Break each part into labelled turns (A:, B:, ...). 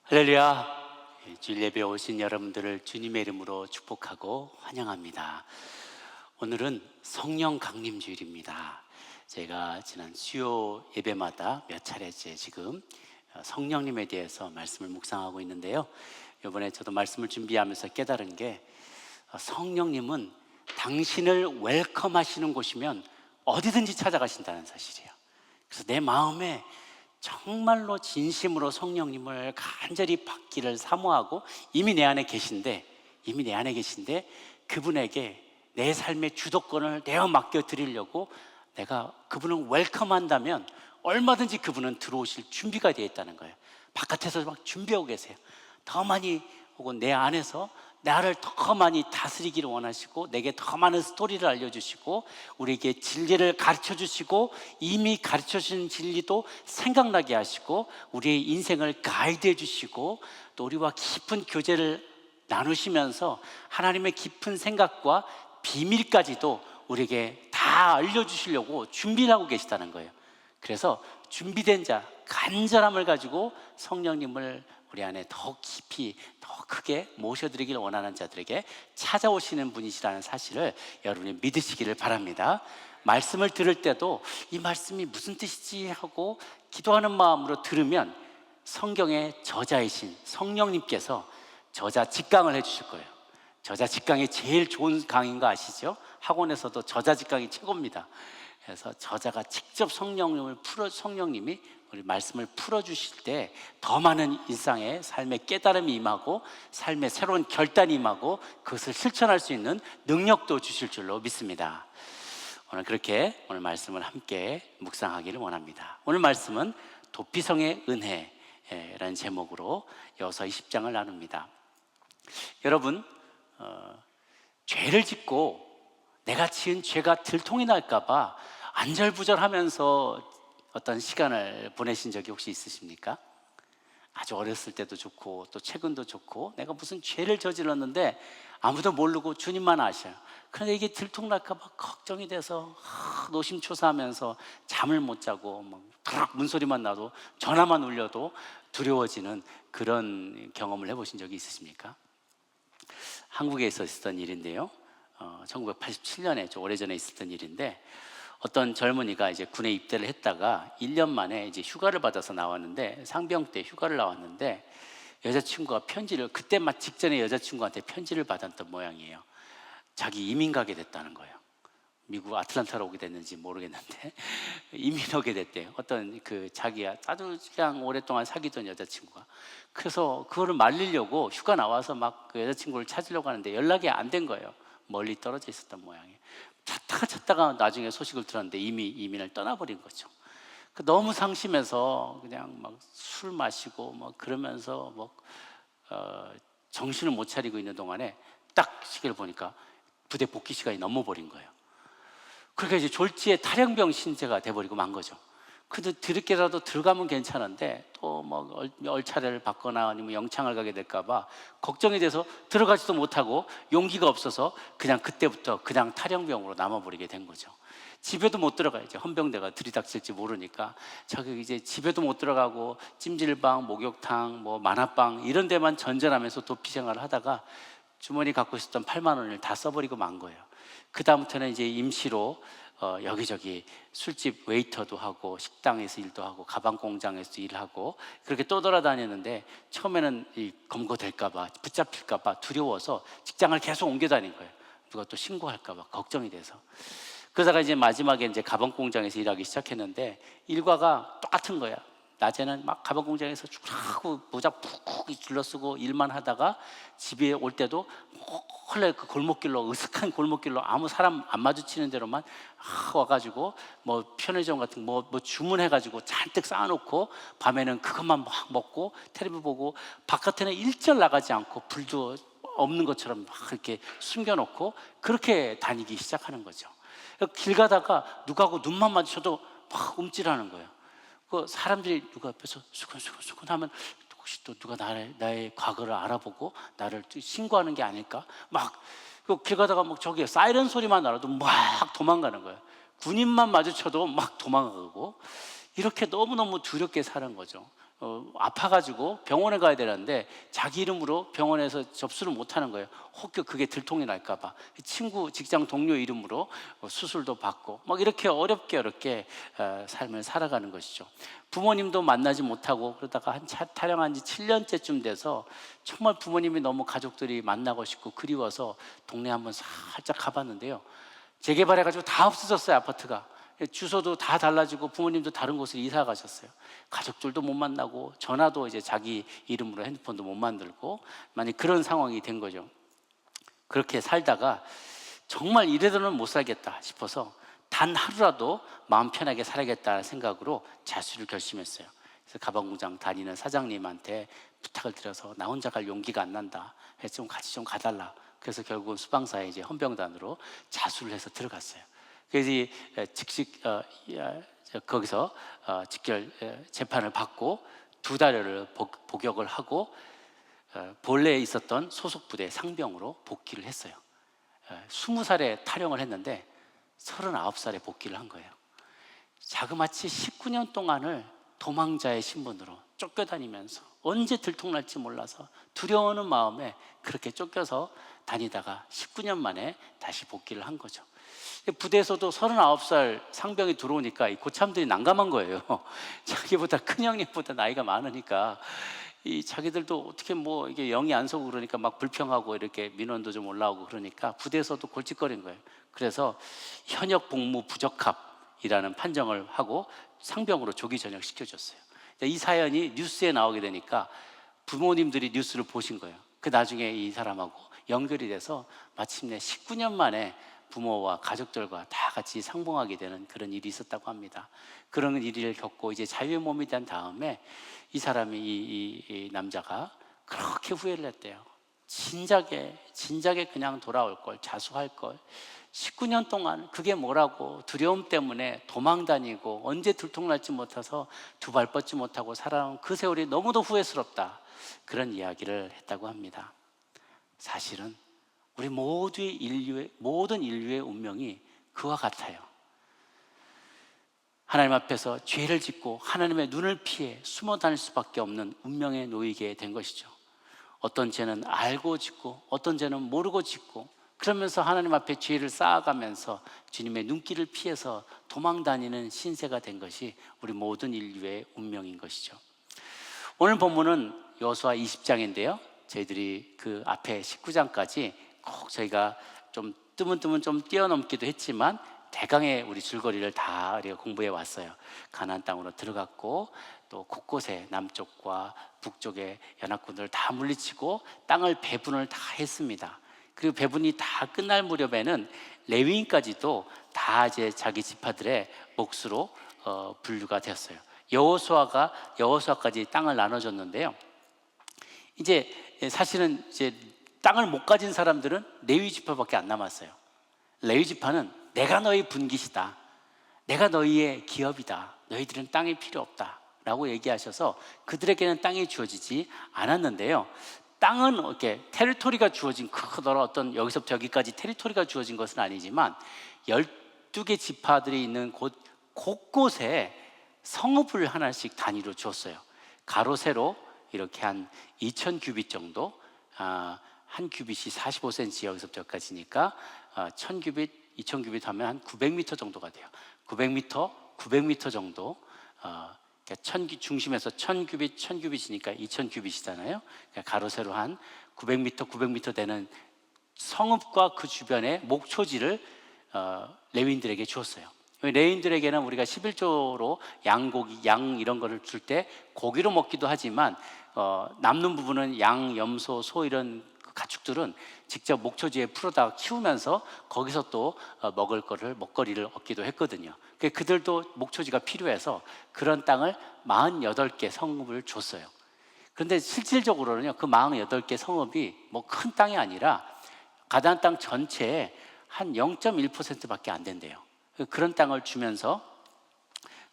A: 할렐루야. 주일 예배에 오신 여러분들을 주님의 이름으로 축복하고 환영합니다. 오늘은 성령 강림 주일입니다. 제가 지난 수요 예배마다 몇 차례째 지금 성령님에 대해서 말씀을 묵상하고 있는데요. 이번에 저도 말씀을 준비하면서 깨달은 게 성령님은 당신을 웰컴 하시는 곳이면 어디든지 찾아가신다는 사실이에요. 그래서 내 마음에 정말로 진심으로 성령님을 간절히 받기를 사모하고 이미 내 안에 계신데 그분에게 내 삶의 주도권을 내어 맡겨 드리려고 내가 그분을 웰컴한다면 얼마든지 그분은 들어오실 준비가 되어 있다는 거예요. 바깥에서 막 준비하고 계세요. 더 많이 혹은 내 안에서 나를 더 많이 다스리기를 원하시고 내게 더 많은 스토리를 알려주시고 우리에게 진리를 가르쳐주시고 이미 가르쳐주신 진리도 생각나게 하시고 우리의 인생을 가이드해 주시고 또 우리와 깊은 교제를 나누시면서 하나님의 깊은 생각과 비밀까지도 우리에게 다 알려주시려고 준비를 하고 계시다는 거예요. 그래서 준비된 자, 간절함을 가지고 성령님을 우리 안에 더 깊이 더 크게 모셔드리기를 원하는 자들에게 찾아오시는 분이시라는 사실을 여러분이 믿으시기를 바랍니다. 말씀을 들을 때도 이 말씀이 무슨 뜻이지 하고 기도하는 마음으로 들으면 성경의 저자이신 성령님께서 저자 직강을 해주실 거예요. 저자 직강이 제일 좋은 강인 거 아시죠? 학원에서도 저자 직강이 최고입니다. 그래서 저자가 직접 성령님이 우리 말씀을 풀어주실 때 더 많은 일상의 삶의 깨달음이 임하고 삶의 새로운 결단이 임하고 그것을 실천할 수 있는 능력도 주실 줄로 믿습니다. 오늘 말씀을 함께 묵상하기를 원합니다. 오늘 말씀은 도피성의 은혜라는 제목으로 여호수아 20장을 나눕니다. 여러분, 죄를 짓고 내가 지은 죄가 들통이 날까 봐 안절부절하면서 어떤 시간을 보내신 적이 혹시 있으십니까? 아주 어렸을 때도 좋고 또 최근도 좋고 내가 무슨 죄를 저질렀는데 아무도 모르고 주님만 아셔요. 그런데 이게 들통날까 봐 걱정이 돼서 노심초사하면서 잠을 못 자고 문소리만 나도 전화만 울려도 두려워지는 그런 경험을 해보신 적이 있으십니까? 한국에 있었던 일인데요. 1987년에 좀 오래전에 있었던 일인데 어떤 젊은이가 이제 군에 입대를 했다가 1년 만에 이제 휴가를 받아서 나왔는데 상병 때 휴가를 나왔는데 여자친구가 편지를 그때 막 직전에 여자친구한테 편지를 받았던 모양이에요. 자기 이민 가게 됐다는 거예요. 미국 아틀란타로 오게 됐는지 모르겠는데 이민 오게 됐대요. 어떤 자기가 아주 그냥 오랫동안 사귀던 여자친구가. 그래서 그거를 말리려고 휴가 나와서 막 그 여자친구를 찾으려고 하는데 연락이 안 된 거예요. 멀리 떨어져 있었던 모양이에요. 찾다가 나중에 소식을 들었는데 이미 이민을 떠나버린 거죠. 너무 상심해서 그냥 막 술 마시고 그러면서 정신을 못 차리고 있는 동안에 딱 시계를 보니까 부대 복귀 시간이 넘어버린 거예요. 그러니까 이제 졸지에 탈영병 신세가 돼버리고 만 거죠. 근데 드럽게라도 들어가면 괜찮은데 또 얼차례를 받거나 아니면 영창을 가게 될까봐 걱정이 돼서 들어가지도 못하고 용기가 없어서 그냥 그때부터 그냥 탈영병으로 남아버리게 된 거죠. 집에도 못 들어가요. 이제 헌병대가 들이닥칠지 모르니까 자기 이제 집에도 못 들어가고 찜질방, 목욕탕, 만화방 이런 데만 전전하면서 도피 생활을 하다가 주머니 갖고 있었던 8만 원을 다 써버리고 만 거예요. 그 다음부터는 이제 임시로 여기저기 술집 웨이터도 하고 식당에서 일도 하고 가방 공장에서 일하고 그렇게 떠돌아다녔는데 처음에는 검거될까봐 붙잡힐까봐 두려워서 직장을 계속 옮겨 다닌 거예요. 누가 또 신고할까봐 걱정이 돼서. 그러다가 이제 마지막에 이제 가방 공장에서 일하기 시작했는데 일과가 똑같은 거야. 낮에는 막 가방 공장에서 쭉 하고 모자 푹 둘러쓰고 일만 하다가 집에 올 때도 원래 그 골목길로 으슥한 골목길로 아무 사람 안 마주치는 데로만 와가지고 편의점 같은 뭐 주문해가지고 잔뜩 쌓아놓고 밤에는 그것만 막 먹고 텔레비 보고 바깥에는 일절 나가지 않고 불도 없는 것처럼 막 이렇게 숨겨놓고 그렇게 다니기 시작하는 거죠. 길 가다가 누구하고 눈만 마주쳐도 막 움찔하는 거예요. 그 사람들이 누가 옆에서 수근수근 하면 혹시 또 누가 나의 과거를 알아보고 나를 신고하는 게 아닐까? 막 길 가다가 저기 사이렌 소리만 나도 막 도망가는 거예요. 군인만 마주쳐도 막 도망가고 이렇게 너무너무 두렵게 사는 거죠. 아파가지고 병원에 가야 되는데 자기 이름으로 병원에서 접수를 못하는 거예요. 혹여 그게 들통이 날까봐. 친구, 직장 동료 이름으로 수술도 받고 막 이렇게 어렵게 삶을 살아가는 것이죠. 부모님도 만나지 못하고 그러다가 탈영한 지 7년째쯤 돼서 정말 부모님이 너무 가족들이 만나고 싶고 그리워서 동네 한번 살짝 가봤는데요. 재개발해가지고 다 없어졌어요. 아파트가. 주소도 다 달라지고 부모님도 다른 곳으로 이사 가셨어요. 가족들도 못 만나고 전화도 이제 자기 이름으로 핸드폰도 못 만들고 만약 그런 상황이 된 거죠. 그렇게 살다가 정말 이래서는 못 살겠다 싶어서 단 하루라도 마음 편하게 살아야겠다는 생각으로 자수를 결심했어요. 그래서 가방공장 다니는 사장님한테 부탁을 드려서 나 혼자 갈 용기가 안 난다. 그래서 좀 같이 좀 가달라. 그래서 결국은 수방사에 이제 헌병단으로 자수를 해서 들어갔어요. 그래서 즉시 거기서 직결 재판을 받고 2달여를 복역을 하고 본래 있었던 소속 부대 상병으로 복귀를 했어요. 20살에 탈영을 했는데 39살에 복귀를 한 거예요. 자그마치 19년 동안을 도망자의 신분으로 쫓겨다니면서 언제 들통날지 몰라서 두려워하는 마음에 그렇게 쫓겨서 다니다가 19년 만에 다시 복귀를 한 거죠. 부대에서도 39살 상병이 들어오니까 이 고참들이 난감한 거예요. 자기보다 큰 형님보다 나이가 많으니까 이 자기들도 어떻게 뭐 이게 영이 안 서고 그러니까 막 불평하고 이렇게 민원도 좀 올라오고 그러니까 부대에서도 골칫거린 거예요. 그래서 현역 복무 부적합이라는 판정을 하고 상병으로 조기 전역 시켜줬어요. 이 사연이 뉴스에 나오게 되니까 부모님들이 뉴스를 보신 거예요. 그 나중에 이 사람하고 연결이 돼서 마침내 19년 만에 부모와 가족들과 다 같이 상봉하게 되는 그런 일이 있었다고 합니다. 그런 일을 겪고 이제 자유의 몸이 된 다음에 이 사람이 이 남자가 그렇게 후회를 했대요. 진작에 그냥 돌아올 걸, 자수할 걸. 19년 동안 그게 뭐라고 두려움 때문에 도망 다니고 언제 들통날지 못해서 두 발 뻗지 못하고 살아온 그 세월이 너무도 후회스럽다. 그런 이야기를 했다고 합니다. 사실은 우리 모든 인류의 운명이 그와 같아요. 하나님 앞에서 죄를 짓고 하나님의 눈을 피해 숨어 다닐 수밖에 없는 운명에 놓이게 된 것이죠. 어떤 죄는 알고 짓고 어떤 죄는 모르고 짓고 그러면서 하나님 앞에 죄를 쌓아가면서 주님의 눈길을 피해서 도망다니는 신세가 된 것이 우리 모든 인류의 운명인 것이죠. 오늘 본문은 여호수아 20장인데요. 저희들이 그 앞에 19장까지 꼭 저희가 좀 뜨문뜨문 좀 뛰어넘기도 했지만 대강의 우리 줄거리를 다 우리가 공부해 왔어요. 가나안 땅으로 들어갔고 또 곳곳에 남쪽과 북쪽의 연합군들을 다 물리치고 땅을 배분을 다 했습니다. 그리고 배분이 다 끝날 무렵에는 레위인까지도 다 이제 자기 지파들의 몫으로 분류가 되었어요. 여호수아까지 땅을 나눠줬는데요. 이제 사실은 이제 땅을 못 가진 사람들은 레위 지파밖에 안 남았어요. 레위 지파는 내가 너희 분깃이다. 내가 너희의 기업이다. 너희들은 땅이 필요 없다. 라고 얘기하셔서 그들에게는 땅이 주어지지 않았는데요. 땅은 이렇게 테리토리가 주어진 크더라 어떤 여기서부터 여기까지 테리토리가 주어진 것은 아니지만 12개 지파들이 있는 곳곳에 성읍을 하나씩 단위로 주었어요. 가로 세로 이렇게 한 2,000규빗 정도, 한 규빗이 45cm 여기서부터 여기까지니까 1,000규빗, 2,000규빗 하면 한 900m 정도가 돼요. 900m 정도, 중심에서 1,000규빗, 1,000규빗이니까 2,000규빗이잖아요. 가로 세로 한 900m 되는 성읍과 그 주변의 목초지를 레위인들에게 주었어요. 레위인들에게는 우리가 11조로 양고기, 양 이런 거를 줄 때 고기로 먹기도 하지만 남는 부분은 양, 염소, 소 이런 가축들은 직접 목초지에 풀어다 키우면서 거기서 또 먹거리를 얻기도 했거든요. 그들도 목초지가 필요해서 그런 땅을 48개 성읍을 줬어요. 그런데 실질적으로는요, 그 48개 성읍이 뭐 큰 땅이 아니라 가나안 땅 전체의 한 0.1%밖에 안 된대요. 그런 땅을 주면서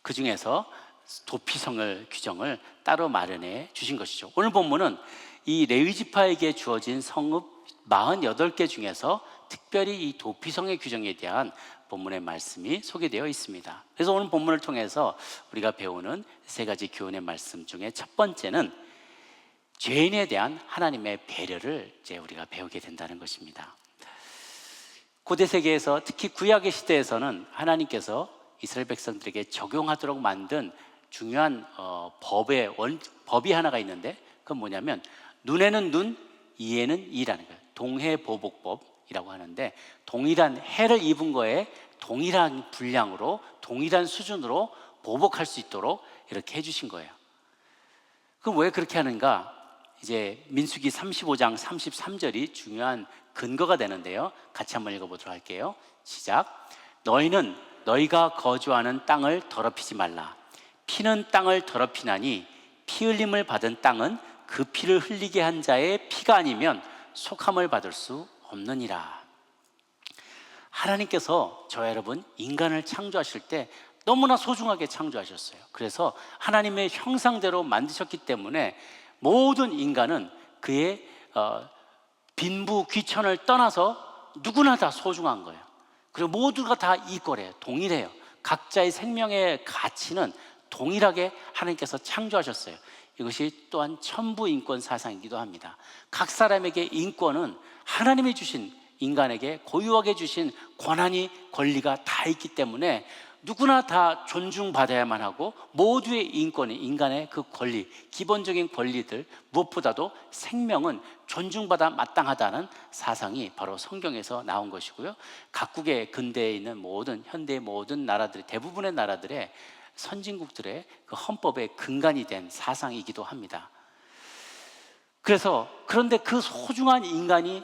A: 그 중에서 도피성을 규정을 따로 마련해 주신 것이죠. 오늘 본문은 이 레위 지파에게 주어진 성읍 48개 중에서 특별히 이 도피성의 규정에 대한 본문의 말씀이 소개되어 있습니다. 그래서 오늘 본문을 통해서 우리가 배우는 세 가지 교훈의 말씀 중에 첫 번째는 죄인에 대한 하나님의 배려를 이제 우리가 배우게 된다는 것입니다. 고대 세계에서 특히 구약의 시대에서는 하나님께서 이스라엘 백성들에게 적용하도록 만든 중요한 법이 하나가 있는데, 그건 뭐냐면 눈에는 눈, 이에는 이라는 거예요. 동해보복법이라고 하는데, 동일한 해를 입은 거에 동일한 분량으로 동일한 수준으로 보복할 수 있도록 이렇게 해주신 거예요. 그럼 왜 그렇게 하는가? 이제 민수기 35장 33절이 중요한 근거가 되는데요, 같이 한번 읽어보도록 할게요. 시작. 너희는 너희가 거주하는 땅을 더럽히지 말라. 피는 땅을 더럽히나니 피 흘림을 받은 땅은 그 피를 흘리게 한 자의 피가 아니면 속함을 받을 수 없느니라. 하나님께서 저와 여러분 인간을 창조하실 때 너무나 소중하게 창조하셨어요. 그래서 하나님의 형상대로 만드셨기 때문에 모든 인간은 그의 빈부 귀천을 떠나서 누구나 다 소중한 거예요. 그리고 모두가 다 이꼴해요. 동일해요. 각자의 생명의 가치는 동일하게 하나님께서 창조하셨어요. 이것이 또한 천부인권 사상이기도 합니다. 각 사람에게 인권은 하나님이 주신, 인간에게 고유하게 주신 권한이, 권리가 다 있기 때문에 누구나 다 존중받아야만 하고, 모두의 인권이, 인간의 그 권리, 기본적인 권리들, 무엇보다도 생명은 존중받아 마땅하다는 사상이 바로 성경에서 나온 것이고요. 각국의 근대에 있는 모든, 현대의 모든 나라들, 대부분의 나라들의 선진국들의 그 헌법의 근간이 된 사상이기도 합니다. 그래서 그런데 그 소중한 인간이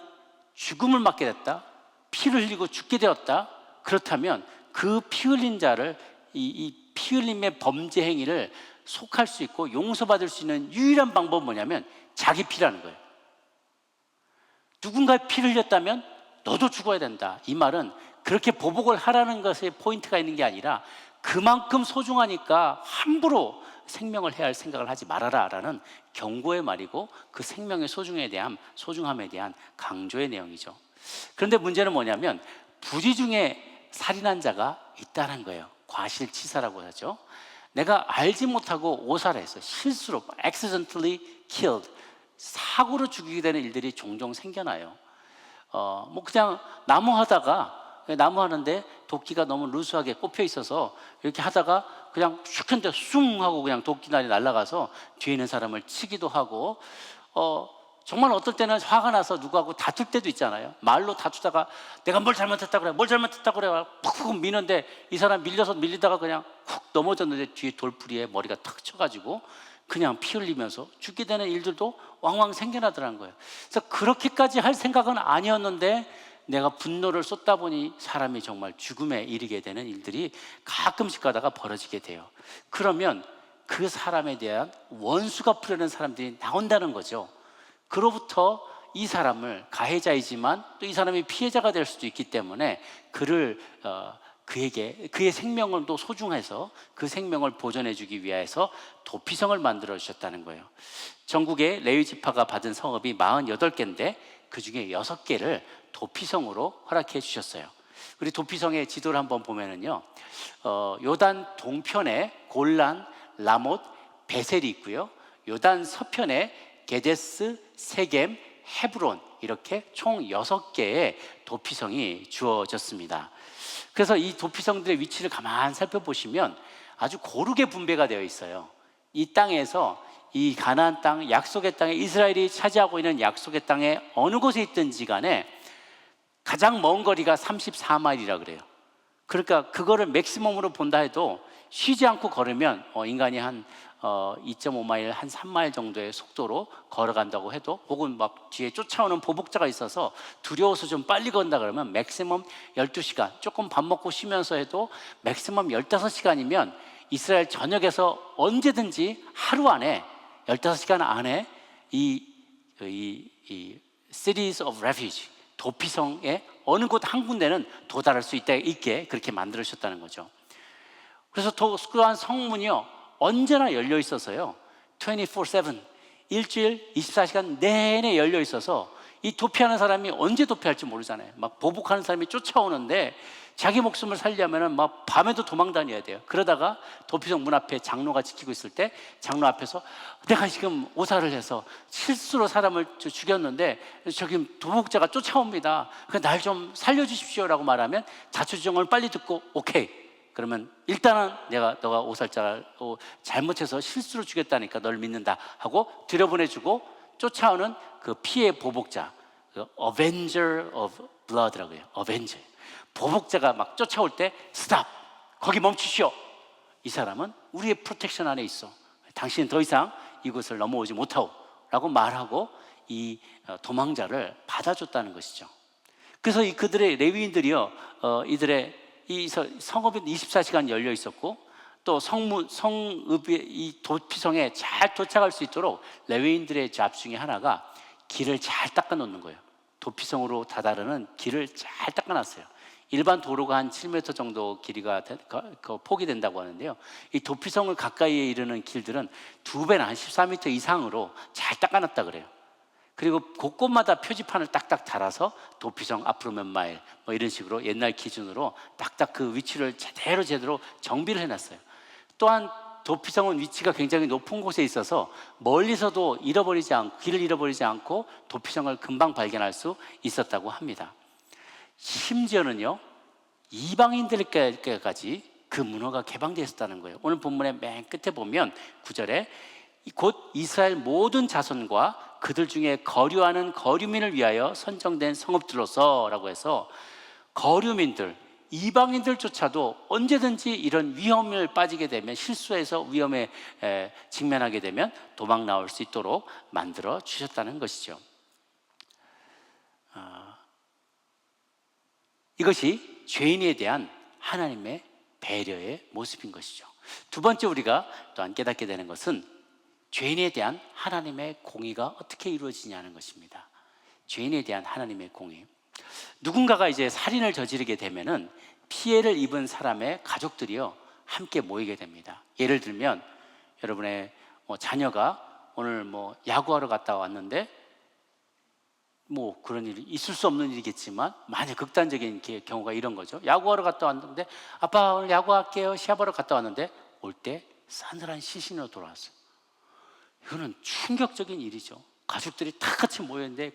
A: 죽음을 맞게 됐다, 피를 흘리고 죽게 되었다, 그렇다면 그 피 흘린 자를, 이 피 흘림의 범죄 행위를 속할 수 있고 용서받을 수 있는 유일한 방법은 뭐냐면 자기 피라는 거예요. 누군가의 피를 흘렸다면 너도 죽어야 된다. 이 말은 그렇게 보복을 하라는 것에 포인트가 있는 게 아니라 그만큼 소중하니까 함부로 생명을 해야 할 생각을 하지 말아라 라는 경고의 말이고, 그 생명의 소중함에 대한 강조의 내용이죠. 그런데 문제는 뭐냐면 부지 중에 살인한 자가 있다는 거예요. 과실치사라고 하죠. 내가 알지 못하고 오살해서 실수로 accidentally killed, 사고로 죽이게 되는 일들이 종종 생겨나요. 그냥 나무 하는데 도끼가 너무 루스하게 꼽혀 있어서 이렇게 하다가 그냥 슉 했는데 숭 하고 그냥 도끼날이 날아가서 뒤에 있는 사람을 치기도 하고, 정말 어떨 때는 화가 나서 누구하고 다툴 때도 있잖아요. 말로 다투다가 내가 뭘 잘못했다고 그래 푹푹 미는데 이 사람 밀리다가 그냥 훅 넘어졌는데 뒤에 돌풀이에 머리가 탁 쳐가지고 그냥 피 흘리면서 죽게 되는 일들도 왕왕 생겨나더라는 거예요. 그래서 그렇게까지 할 생각은 아니었는데 내가 분노를 쏟다 보니 사람이 정말 죽음에 이르게 되는 일들이 가끔씩 가다가 벌어지게 돼요. 그러면 그 사람에 대한 원수가 풀려는 사람들이 나온다는 거죠. 그로부터 이 사람을, 가해자이지만 또 이 사람이 피해자가 될 수도 있기 때문에 그의 생명을 또 소중해서 그 생명을 보존해 주기 위해서 도피성을 만들어 주셨다는 거예요. 전국에 레위 지파가 받은 성읍이 48개인데 그 중에 6개를 도피성으로 허락해 주셨어요. 우리 도피성의 지도를 한번 보면은요, 요단 동편에 골란, 라못, 베셀이 있고요. 요단 서편에 게데스, 세겜, 헤브론, 이렇게 총 6개의 도피성이 주어졌습니다. 그래서 이 도피성들의 위치를 가만히 살펴보시면 아주 고르게 분배가 되어 있어요. 이 땅에서, 이 가나안 땅, 약속의 땅에, 이스라엘이 차지하고 있는 약속의 땅에 어느 곳에 있든지 간에 가장 먼 거리가 34마일이라 그래요. 그러니까 그거를 맥시멈으로 본다 해도 쉬지 않고 걸으면 인간이 한 2.5마일, 한 3마일 정도의 속도로 걸어간다고 해도, 혹은 막 뒤에 쫓아오는 보복자가 있어서 두려워서 좀 빨리 건다 그러면 맥시멈 12시간, 조금 밥 먹고 쉬면서 해도 맥시멈 15시간이면 이스라엘 전역에서 언제든지 하루 안에, 15시간 안에 이 Cities of Refuge, 도피성의 어느 곳 한 군데는 도달할 수 있게 그렇게 만들어주셨다는 거죠. 그래서 또한 성문이요, 언제나 열려 있어서요, 24/7, 일주일 24시간 내내 열려 있어서 이 도피하는 사람이 언제 도피할지 모르잖아요. 막 보복하는 사람이 쫓아오는데 자기 목숨을 살려면은 막 밤에도 도망 다녀야 돼요. 그러다가 도피성 문 앞에 장로가 지키고 있을 때 장로 앞에서 내가 지금 오사를 해서 실수로 사람을 죽였는데 저기 도복자가 쫓아옵니다. 날 좀 살려주십시오라고 말하면 자초지종을 빨리 듣고 오케이. 그러면 일단은 너가 오살자를 잘못해서 실수로 죽였다니까 널 믿는다 하고 들여보내주고 쫓아오는 그 피해 보복자, 그 Avenger of Blood라고 해요. Avenger. 보복자가 막 쫓아올 때 스탑! 거기 멈추시오! 이 사람은 우리의 프로텍션 안에 있어. 당신은 더 이상 이곳을 넘어오지 못하오 라고 말하고 이 도망자를 받아줬다는 것이죠. 그래서 그들의 레위인들이요, 이들의 이 성읍이 24시간 열려 있었고 또 성읍이 이 도피성에 잘 도착할 수 있도록 레위인들의 잡 중에 하나가 길을 잘 닦아 놓는 거예요. 도피성으로 다다르는 길을 잘 닦아 놨어요. 일반 도로가 한 7m 정도 길이가 폭이 된다고 하는데요, 이 도피성을 가까이에 이르는 길들은 2배나 한 14m 이상으로 잘 닦아 놨다 그래요. 그리고 곳곳마다 표지판을 딱딱 달아서 도피성 앞으로 몇 마일 뭐 이런 식으로 옛날 기준으로 딱딱 그 위치를 제대로 정비를 해놨어요. 또한 도피성은 위치가 굉장히 높은 곳에 있어서 멀리서도 길을 잃어버리지 않고 도피성을 금방 발견할 수 있었다고 합니다. 심지어는요, 이방인들에게까지 그 문화가 개방되어 있었다는 거예요. 오늘 본문의 맨 끝에 보면 9절에 곧 이스라엘 모든 자손과 그들 중에 거류하는 거류민을 위하여 선정된 성읍들로서 라고 해서 거류민들, 이방인들조차도 언제든지 이런 위험을 빠지게 되면, 실수해서 위험에 직면하게 되면 도망 나올 수 있도록 만들어 주셨다는 것이죠. 이것이 죄인에 대한 하나님의 배려의 모습인 것이죠. 두 번째 우리가 또한 깨닫게 되는 것은 죄인에 대한 하나님의 공의가 어떻게 이루어지냐는 것입니다. 죄인에 대한 하나님의 공의. 누군가가 이제 살인을 저지르게 되면은 피해를 입은 사람의 가족들이요 함께 모이게 됩니다. 예를 들면 여러분의 자녀가 오늘 야구하러 갔다 왔는데 그런 일이 있을 수 없는 일이겠지만 만약 극단적인 경우가 이런 거죠. 야구하러 갔다 왔는데 아빠 오늘 야구할게요 시합하러 갔다 왔는데 올 때 싸늘한 시신으로 돌아왔어요. 이거는 충격적인 일이죠. 가족들이 다 같이 모였는데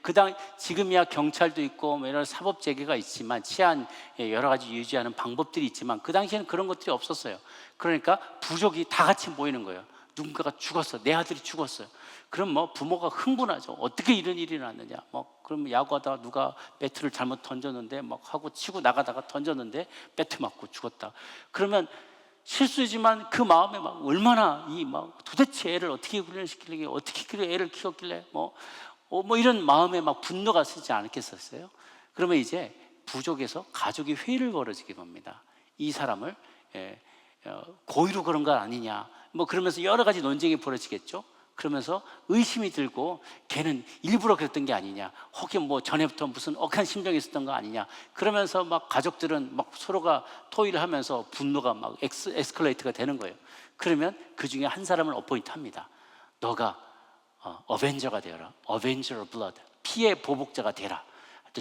A: 지금이야 경찰도 있고 이런 사법 재개가 있지만 치안 여러 가지 유지하는 방법들이 있지만 그 당시에는 그런 것들이 없었어요. 그러니까 부족이 다 같이 모이는 거예요. 누군가가 죽었어, 내 아들이 죽었어요. 그럼 부모가 흥분하죠. 어떻게 이런 일이 났느냐. 그러면 야구하다가 누가 배트를 잘못 던졌는데 하고 치고 나가다가 던졌는데 배트 맞고 죽었다. 그러면 실수지만 그 마음에 얼마나 도대체 애를 어떻게 훈련시키려고 어떻게 그래 애를 키웠길래 이런 마음에 분노가 쓰지 않겠었어요? 그러면 이제 부족에서 가족이 회의를 벌어지게 됩니다. 이 사람을 고의로 그런 건 아니냐 그러면서 여러 가지 논쟁이 벌어지겠죠. 그러면서 의심이 들고 걔는 일부러 그랬던 게 아니냐, 혹시 전에부터 무슨 억한 심정이 있었던 거 아니냐, 그러면서 가족들은 서로가 토의를 하면서 분노가 에스컬레이트가 되는 거예요. 그러면 그 중에 한 사람을 어포인트 합니다. 너가 어벤저가 되어라. 어벤저 오브 블러드, 피해 보복자가 되라.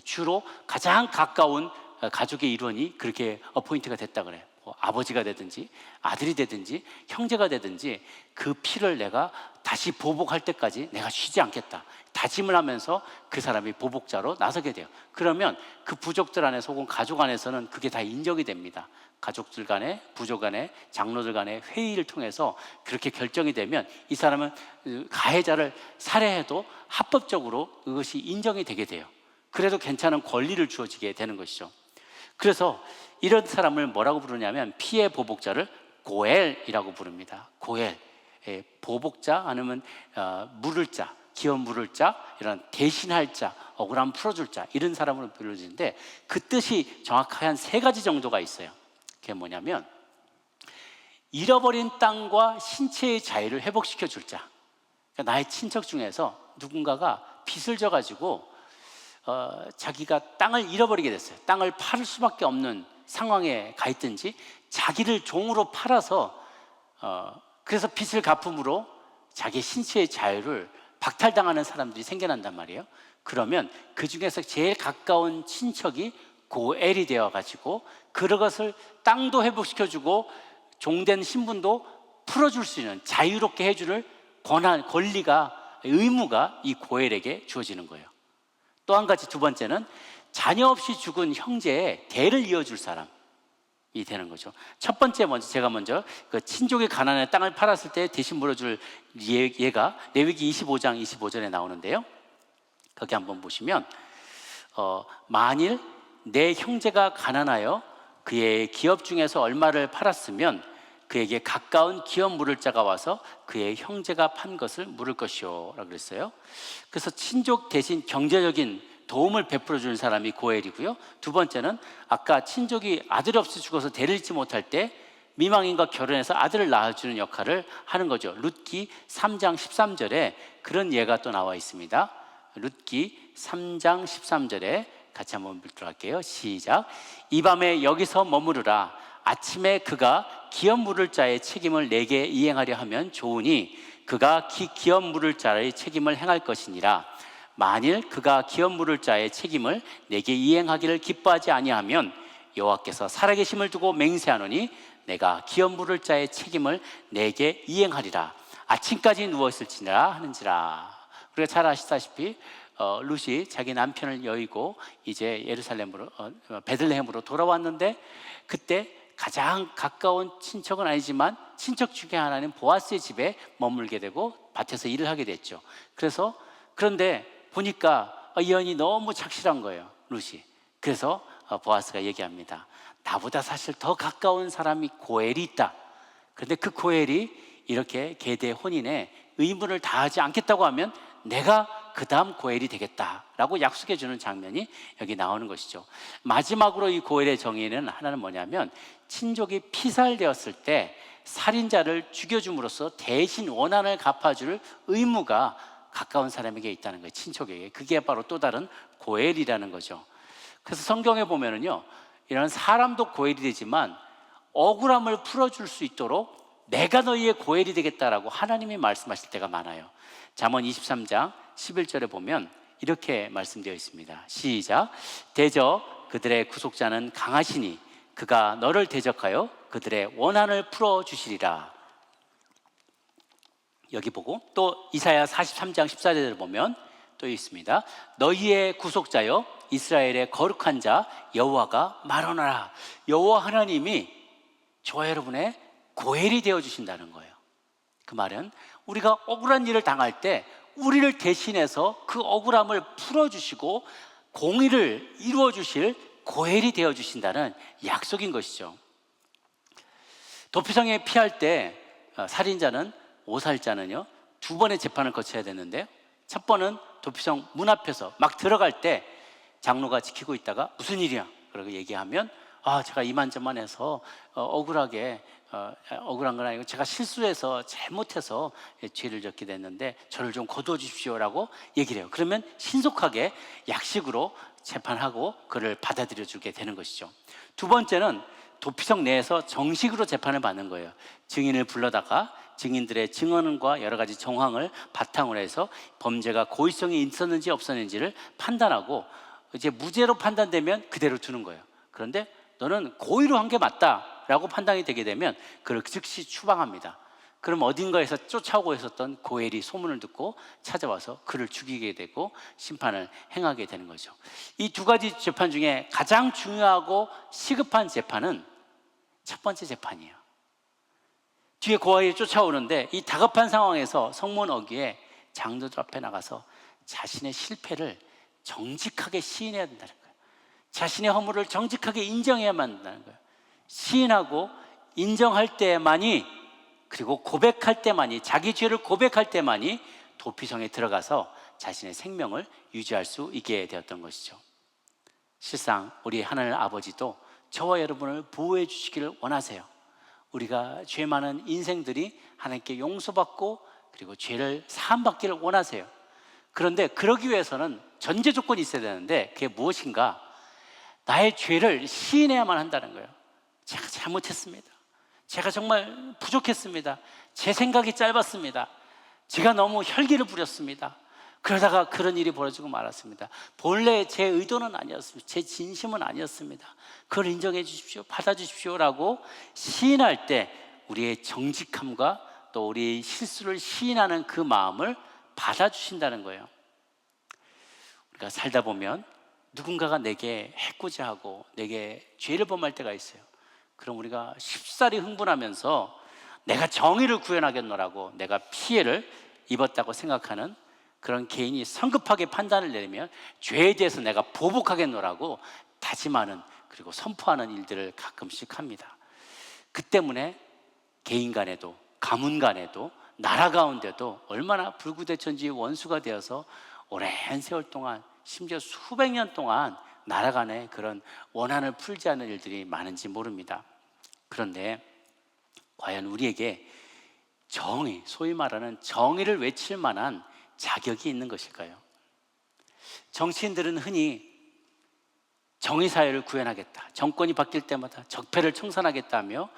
A: 주로 가장 가까운 가족의 일원이 그렇게 어포인트가 됐다 그래요. 아버지가 되든지 아들이 되든지 형제가 되든지 그 피를 내가 다시 보복할 때까지 내가 쉬지 않겠다 다짐을 하면서 그 사람이 보복자로 나서게 돼요. 그러면 그 부족들 안에서 혹은 가족 안에서는 그게 다 인정이 됩니다. 가족들 간에, 부족 간에, 장로들 간에 회의를 통해서 그렇게 결정이 되면 이 사람은 가해자를 살해해도 합법적으로 그것이 인정이 되게 돼요. 그래도 괜찮은 권리를 주어지게 되는 것이죠. 그래서 이런 사람을 뭐라고 부르냐면 피해 보복자를 고엘이라고 부릅니다. 고엘, 보복자 아니면 물을 자, 기업 물을 자, 이런 대신할 자, 억울함 풀어줄 자, 이런 사람으로 불려지는데 그 뜻이 정확하게 한 3가지 정도가 있어요. 그게 뭐냐면 잃어버린 땅과 신체의 자유를 회복시켜 줄 자. 그러니까 나의 친척 중에서 누군가가 빚을 져가지고 자기가 땅을 잃어버리게 됐어요. 땅을 팔 수밖에 없는 상황에 가 있든지 자기를 종으로 팔아서 그래서 빚을 갚음으로 자기 신체의 자유를 박탈당하는 사람들이 생겨난단 말이에요. 그러면 그 중에서 제일 가까운 친척이 고엘이 되어가지고 그것을 땅도 회복시켜주고 종된 신분도 풀어줄 수 있는, 자유롭게 해줄 권한, 권리가, 의무가 이 고엘에게 주어지는 거예요. 또 한 가지, 두 번째는 자녀 없이 죽은 형제의 대를 이어줄 사람이 되는 거죠. 첫 번째, 제가 먼저 그 친족의 가난에 땅을 팔았을 때 대신 물어줄 예가 레위기 25장 25절에 나오는데요. 거기 한번 보시면 만일 내 형제가 가난하여 그의 기업 중에서 얼마를 팔았으면 그에게 가까운 기업 물을 자가 와서 그의 형제가 판 것을 물을 것이요 라고 그랬어요. 그래서 친족 대신 경제적인 도움을 베풀어 주는 사람이 고엘이고요. 두 번째는 아까 친족이 아들이 없이 죽어서 대를 잇지 못할 때 미망인과 결혼해서 아들을 낳아주는 역할을 하는 거죠. 룻기 3장 13절에 그런 예가 또 나와 있습니다. 룻기 3장 13절에 같이 한번 읽도록 할게요. 시작. 이 밤에 여기서 머무르라. 아침에 그가 기업 물을 자의 책임을 내게 이행하려 하면 좋으니 그가 기업 물을 자의 책임을 행할 것이니라. 만일 그가 기업 물을 자의 책임을 내게 이행하기를 기뻐하지 아니하면 여호와께서 살아계심을 두고 맹세하노니 내가 기업 물을 자의 책임을 내게 이행하리라. 아침까지 누워있을지니라 하는지라. 우리가 잘 아시다시피 룻이 자기 남편을 여의고 이제 예루살렘으로 베들레헴으로 돌아왔는데, 그때 가장 가까운 친척은 아니지만 친척 중에 하나는 보아스의 집에 머물게 되고 밭에서 일을 하게 됐죠. 그런데 보니까 이 여인이 너무 착실한 거예요, 룻이. 그래서 보아스가 얘기합니다. 나보다 사실 더 가까운 사람이 고엘이 있다. 그런데 그 고엘이 이렇게 계대 혼인에 의무를 다하지 않겠다고 하면 내가 그 다음 고엘이 되겠다라고 약속해 주는 장면이 여기 나오는 것이죠. 마지막으로 이 고엘의 정의는 하나는 뭐냐면, 친족이 피살되었을 때 살인자를 죽여줌으로써 대신 원한을 갚아줄 의무가 가까운 사람에게 있다는 거예요, 친족에게. 그게 바로 또 다른 고엘이라는 거죠. 그래서 성경에 보면은요, 이런 사람도 고엘이 되지만 억울함을 풀어줄 수 있도록 내가 너희의 고엘이 되겠다라고 하나님이 말씀하실 때가 많아요. 잠언 23장 11절에 보면 이렇게 말씀되어 있습니다. 시작. 대저 그들의 구속자는 강하시니 그가 너를 대적하여 그들의 원한을 풀어주시리라. 여기 보고 또 이사야 43장 14절을 보면 또 있습니다. 너희의 구속자여 이스라엘의 거룩한 자 여호와가 말하노라. 여호와 하나님이 저와 여러분의 고엘이 되어주신다는 거예요. 그 말은 우리가 억울한 일을 당할 때 우리를 대신해서 그 억울함을 풀어주시고 공의를 이루어주실 고엘이 되어주신다는 약속인 것이죠. 도피성에 피할 때 살인자는, 오살자는요, 두 번의 재판을 거쳐야 되는데요, 첫 번은 도피성 문 앞에서 막 들어갈 때 장로가 지키고 있다가 무슨 일이야? 그러고 얘기하면 제가 이만저만해서 억울한 건 아니고 제가 실수해서 잘못해서 죄를 졌게 됐는데 저를 좀 거두어 주십시오라고 얘기를 해요. 그러면 신속하게 약식으로 재판하고 그를 받아들여 주게 되는 것이죠. 두 번째는 도피성 내에서 정식으로 재판을 받는 거예요. 증인을 불러다가 증인들의 증언과 여러 가지 정황을 바탕으로 해서 범죄가 고의성이 있었는지 없었는지를 판단하고 이제 무죄로 판단되면 그대로 두는 거예요. 그런데 너는 고의로 한 게 맞다라고 판단이 되게 되면 그를 즉시 추방합니다. 그럼 어딘가에서 쫓아오고 있었던 고엘이 소문을 듣고 찾아와서 그를 죽이게 되고 심판을 행하게 되는 거죠. 이 두 가지 재판 중에 가장 중요하고 시급한 재판은 첫 번째 재판이에요. 뒤에 고아이 쫓아오는데 이 다급한 상황에서 성문 어귀에 장로들 앞에 나가서 자신의 실패를 정직하게 시인해야 된다는 거예요. 자신의 허물을 정직하게 인정해야만 한다는 거예요. 시인하고 인정할 때만이, 그리고 고백할 때만이, 자기 죄를 고백할 때만이 도피성에 들어가서 자신의 생명을 유지할 수 있게 되었던 것이죠. 실상 우리 하나님 아버지도 저와 여러분을 보호해 주시기를 원하세요. 우리가 죄 많은 인생들이 하나님께 용서받고 그리고 죄를 사함받기를 원하세요. 그런데 그러기 위해서는 전제 조건이 있어야 되는데 그게 무엇인가? 나의 죄를 시인해야만 한다는 거예요. 제가 잘못했습니다. 제가 정말 부족했습니다. 제 생각이 짧았습니다. 제가 너무 혈기를 부렸습니다. 그러다가 그런 일이 벌어지고 말았습니다. 본래 제 의도는 아니었습니다. 제 진심은 아니었습니다. 그걸 인정해 주십시오, 받아주십시오 라고 시인할 때 우리의 정직함과 또 우리의 실수를 시인하는 그 마음을 받아주신다는 거예요. 우리가 살다 보면 누군가가 내게 해코지하고 내게 죄를 범할 때가 있어요. 그럼 우리가 쉽사리 흥분하면서 내가 정의를 구현하겠노라고 내가 피해를 입었다고 생각하는 그런 개인이 성급하게 판단을 내리면 죄에 대해서 내가 보복하겠노라고 다짐하는, 그리고 선포하는 일들을 가끔씩 합니다. 그 때문에 개인 간에도 가문 간에도 나라 가운데도 얼마나 불구대천지의 원수가 되어서 오랜 세월 동안, 심지어 수백 년 동안 나라 간에 그런 원한을 풀지 않는 일들이 많은지 모릅니다. 그런데 과연 우리에게 정의, 소위 말하는 정의를 외칠 만한 자격이 있는 것일까요? 정치인들은 흔히 정의사회를 구현하겠다, 정권이 바뀔 때마다 적폐를 청산하겠다며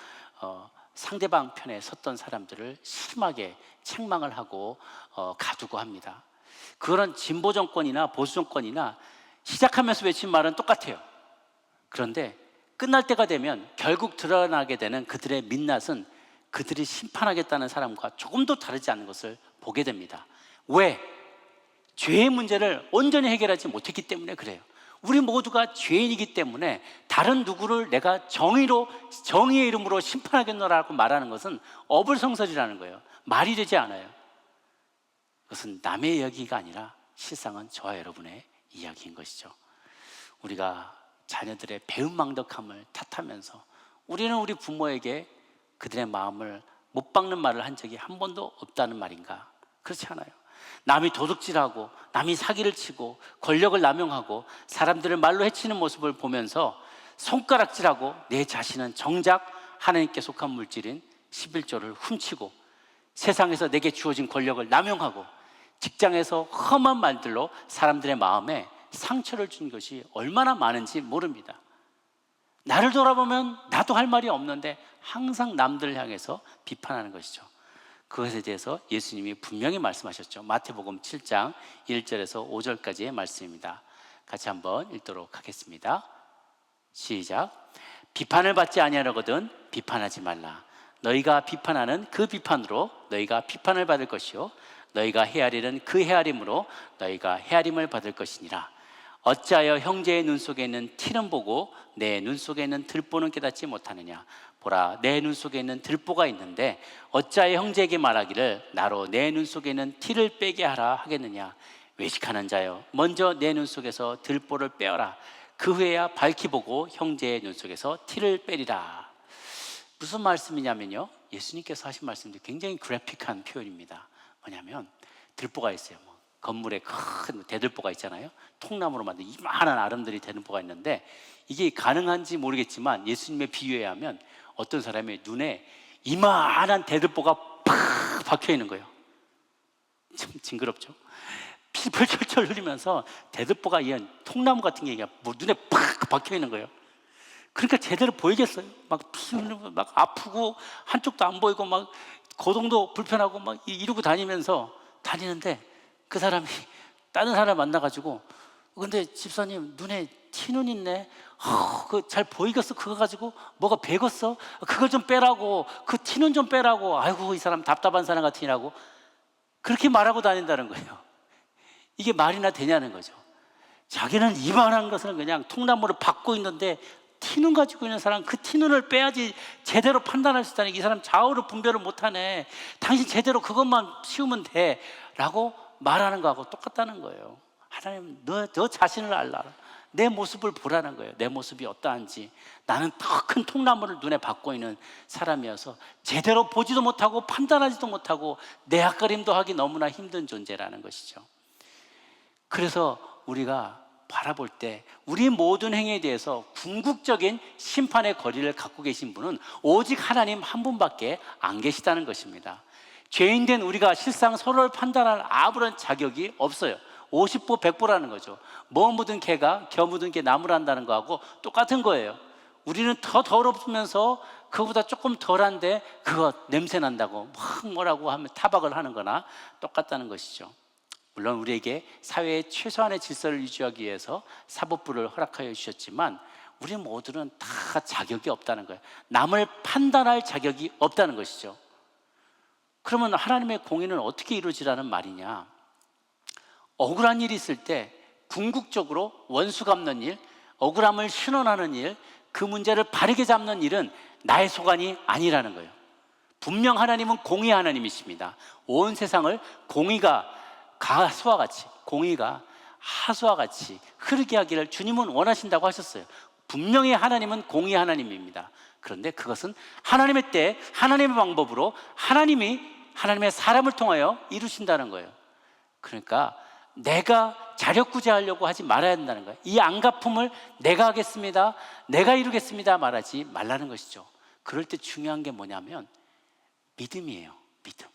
A: 상대방 편에 섰던 사람들을 심하게 책망을 하고 가두고 합니다. 그런 진보 정권이나 보수 정권이나 시작하면서 외친 말은 똑같아요. 그런데 끝날 때가 되면 결국 드러나게 되는 그들의 민낯은 그들이 심판하겠다는 사람과 조금도 다르지 않은 것을 보게 됩니다. 왜? 죄의 문제를 온전히 해결하지 못했기 때문에 그래요. 우리 모두가 죄인이기 때문에 다른 누구를 내가 정의의 이름으로 심판하겠노라고 말하는 것은 어불성설이라는 거예요. 말이 되지 않아요. 그것은 남의 이야기가 아니라 실상은 저와 여러분의 이야기인 것이죠. 우리가 자녀들의 배은망덕함을 탓하면서 우리는 우리 부모에게 그들의 마음을 못 박는 말을 한 적이 한 번도 없다는 말인가? 그렇지 않아요. 남이 도둑질하고 남이 사기를 치고 권력을 남용하고 사람들을 말로 해치는 모습을 보면서 손가락질하고 내 자신은 정작 하나님께 속한 물질인 11조를 훔치고 세상에서 내게 주어진 권력을 남용하고 직장에서 험한 말들로 사람들의 마음에 상처를 준 것이 얼마나 많은지 모릅니다. 나를 돌아보면 나도 할 말이 없는데 항상 남들을 향해서 비판하는 것이죠. 그것에 대해서 예수님이 분명히 말씀하셨죠. 마태복음 7장 1절에서 5절까지의 말씀입니다. 같이 한번 읽도록 하겠습니다. 시작. 비판을 받지 아니하려거든 비판하지 말라. 너희가 비판하는 그 비판으로 너희가 비판을 받을 것이요 너희가 헤아리는 그 헤아림으로 너희가 헤아림을 받을 것이니라. 어찌하여 형제의 눈 속에 있는 티는 보고 내 눈 속에 있는 들보는 깨닫지 못하느냐. 보라, 내 눈 속에 있는 들보가 있는데 어찌하여 형제에게 말하기를 나로 내 눈 속에 있는 티를 빼게 하라 하겠느냐. 외식하는 자여, 먼저 내 눈 속에서 들보를 빼어라. 그 후에야 밝히 보고 형제의 눈 속에서 티를 빼리라. 무슨 말씀이냐면요, 예수님께서 하신 말씀도 굉장히 그래픽한 표현입니다. 뭐냐면 들보가 있어요. 건물에 큰 대들보가 있잖아요. 통나무로 만든 이만한 아름드리 대들보가 있는데 이게 가능한지 모르겠지만 예수님의 비유에 하면 어떤 사람의 눈에 이만한 대들보가 팍 박혀 있는 거예요. 참 징그럽죠. 피 펄펄펄 흘리면서 대들보가 이런 통나무 같은 게 눈에 팍 박혀 있는 거예요. 그러니까 제대로 보이겠어요? 막 피 흘리고 막 아프고 한쪽도 안 보이고 막 거동도 불편하고 막 이러고 다니는데 그 사람이 다른 사람 만나가지고 근데 집사님 눈에 티눈 있네. 그 잘 보이겠어? 그거 가지고 뭐가 배겼어? 그걸 좀 빼라고. 그 티눈 좀 빼라고. 아이고 이 사람 답답한 사람 같으니라고 그렇게 말하고 다닌다는 거예요. 이게 말이나 되냐는 거죠. 자기는 이만한 것을 그냥 통나무를 박고 있는데 티눈 가지고 있는 사람 그 티눈을 빼야지 제대로 판단할 수 있다는. 이 사람 좌우로 분별을 못하네. 당신 제대로 그것만 씌우면 돼 라고 말하는 거하고 똑같다는 거예요. 하나님 너 자신을 알라. 내 모습을 보라는 거예요. 내 모습이 어떠한지. 나는 더 큰 통나무를 눈에 박고 있는 사람이어서 제대로 보지도 못하고 판단하지도 못하고 내 앞가림도 하기 너무나 힘든 존재라는 것이죠. 그래서 우리가 바라볼 때 우리 모든 행위에 대해서 궁극적인 심판의 거리를 갖고 계신 분은 오직 하나님 한 분밖에 안 계시다는 것입니다. 죄인된 우리가 실상 서로를 판단할 아무런 자격이 없어요. 50보 100보라는 거죠. 뭐 묻은 개가 겨 묻은 개 나무란다는 거하고 똑같은 거예요. 우리는 더 더럽으면서 그거보다 조금 덜한데 그거 냄새 난다고 막 뭐라고 하면 타박을 하는 거나 똑같다는 것이죠. 물론 우리에게 사회의 최소한의 질서를 유지하기 위해서 사법부를 허락하여 주셨지만 우리 모두는 다 자격이 없다는 거예요. 남을 판단할 자격이 없다는 것이죠. 그러면 하나님의 공의는 어떻게 이루어지라는 말이냐? 억울한 일이 있을 때 궁극적으로 원수 갚는 일, 억울함을 신원하는 일, 그 문제를 바르게 잡는 일은 나의 소관이 아니라는 거예요. 분명 하나님은 공의 하나님이십니다. 온 세상을 공의가 가수와 같이, 공의가 하수와 같이 흐르게 하기를 주님은 원하신다고 하셨어요. 분명히 하나님은 공의 하나님입니다. 그런데 그것은 하나님의 때, 하나님의 방법으로 하나님의 사람을 통하여 이루신다는 거예요. 그러니까 내가 자력구제하려고 하지 말아야 된다는 거예요. 이 안갚음을 내가 하겠습니다, 내가 이루겠습니다 말하지 말라는 것이죠. 그럴 때 중요한 게 뭐냐면 믿음이에요. 믿음.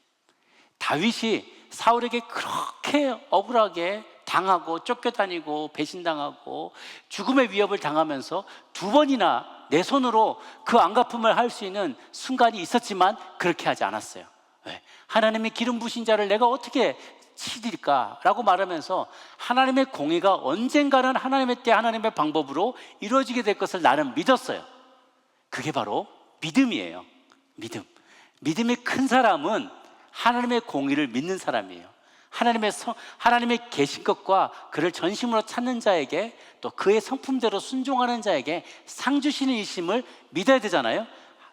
A: 다윗이 사울에게 그렇게 억울하게 당하고 쫓겨다니고 배신당하고 죽음의 위협을 당하면서 2번이나 내 손으로 그 안갚음을 할 수 있는 순간이 있었지만 그렇게 하지 않았어요. 왜? 하나님의 기름 부신 자를 내가 어떻게 치드릴까? 라고 말하면서 하나님의 공의가 언젠가는 하나님의 때 하나님의 방법으로 이루어지게 될 것을 나는 믿었어요. 그게 바로 믿음이에요. 믿음이 큰 사람은 하나님의 공의를 믿는 사람이에요. 하나님의 계신 것과 그를 전심으로 찾는 자에게, 또 그의 성품대로 순종하는 자에게 상 주시는 이심을 믿어야 되잖아요.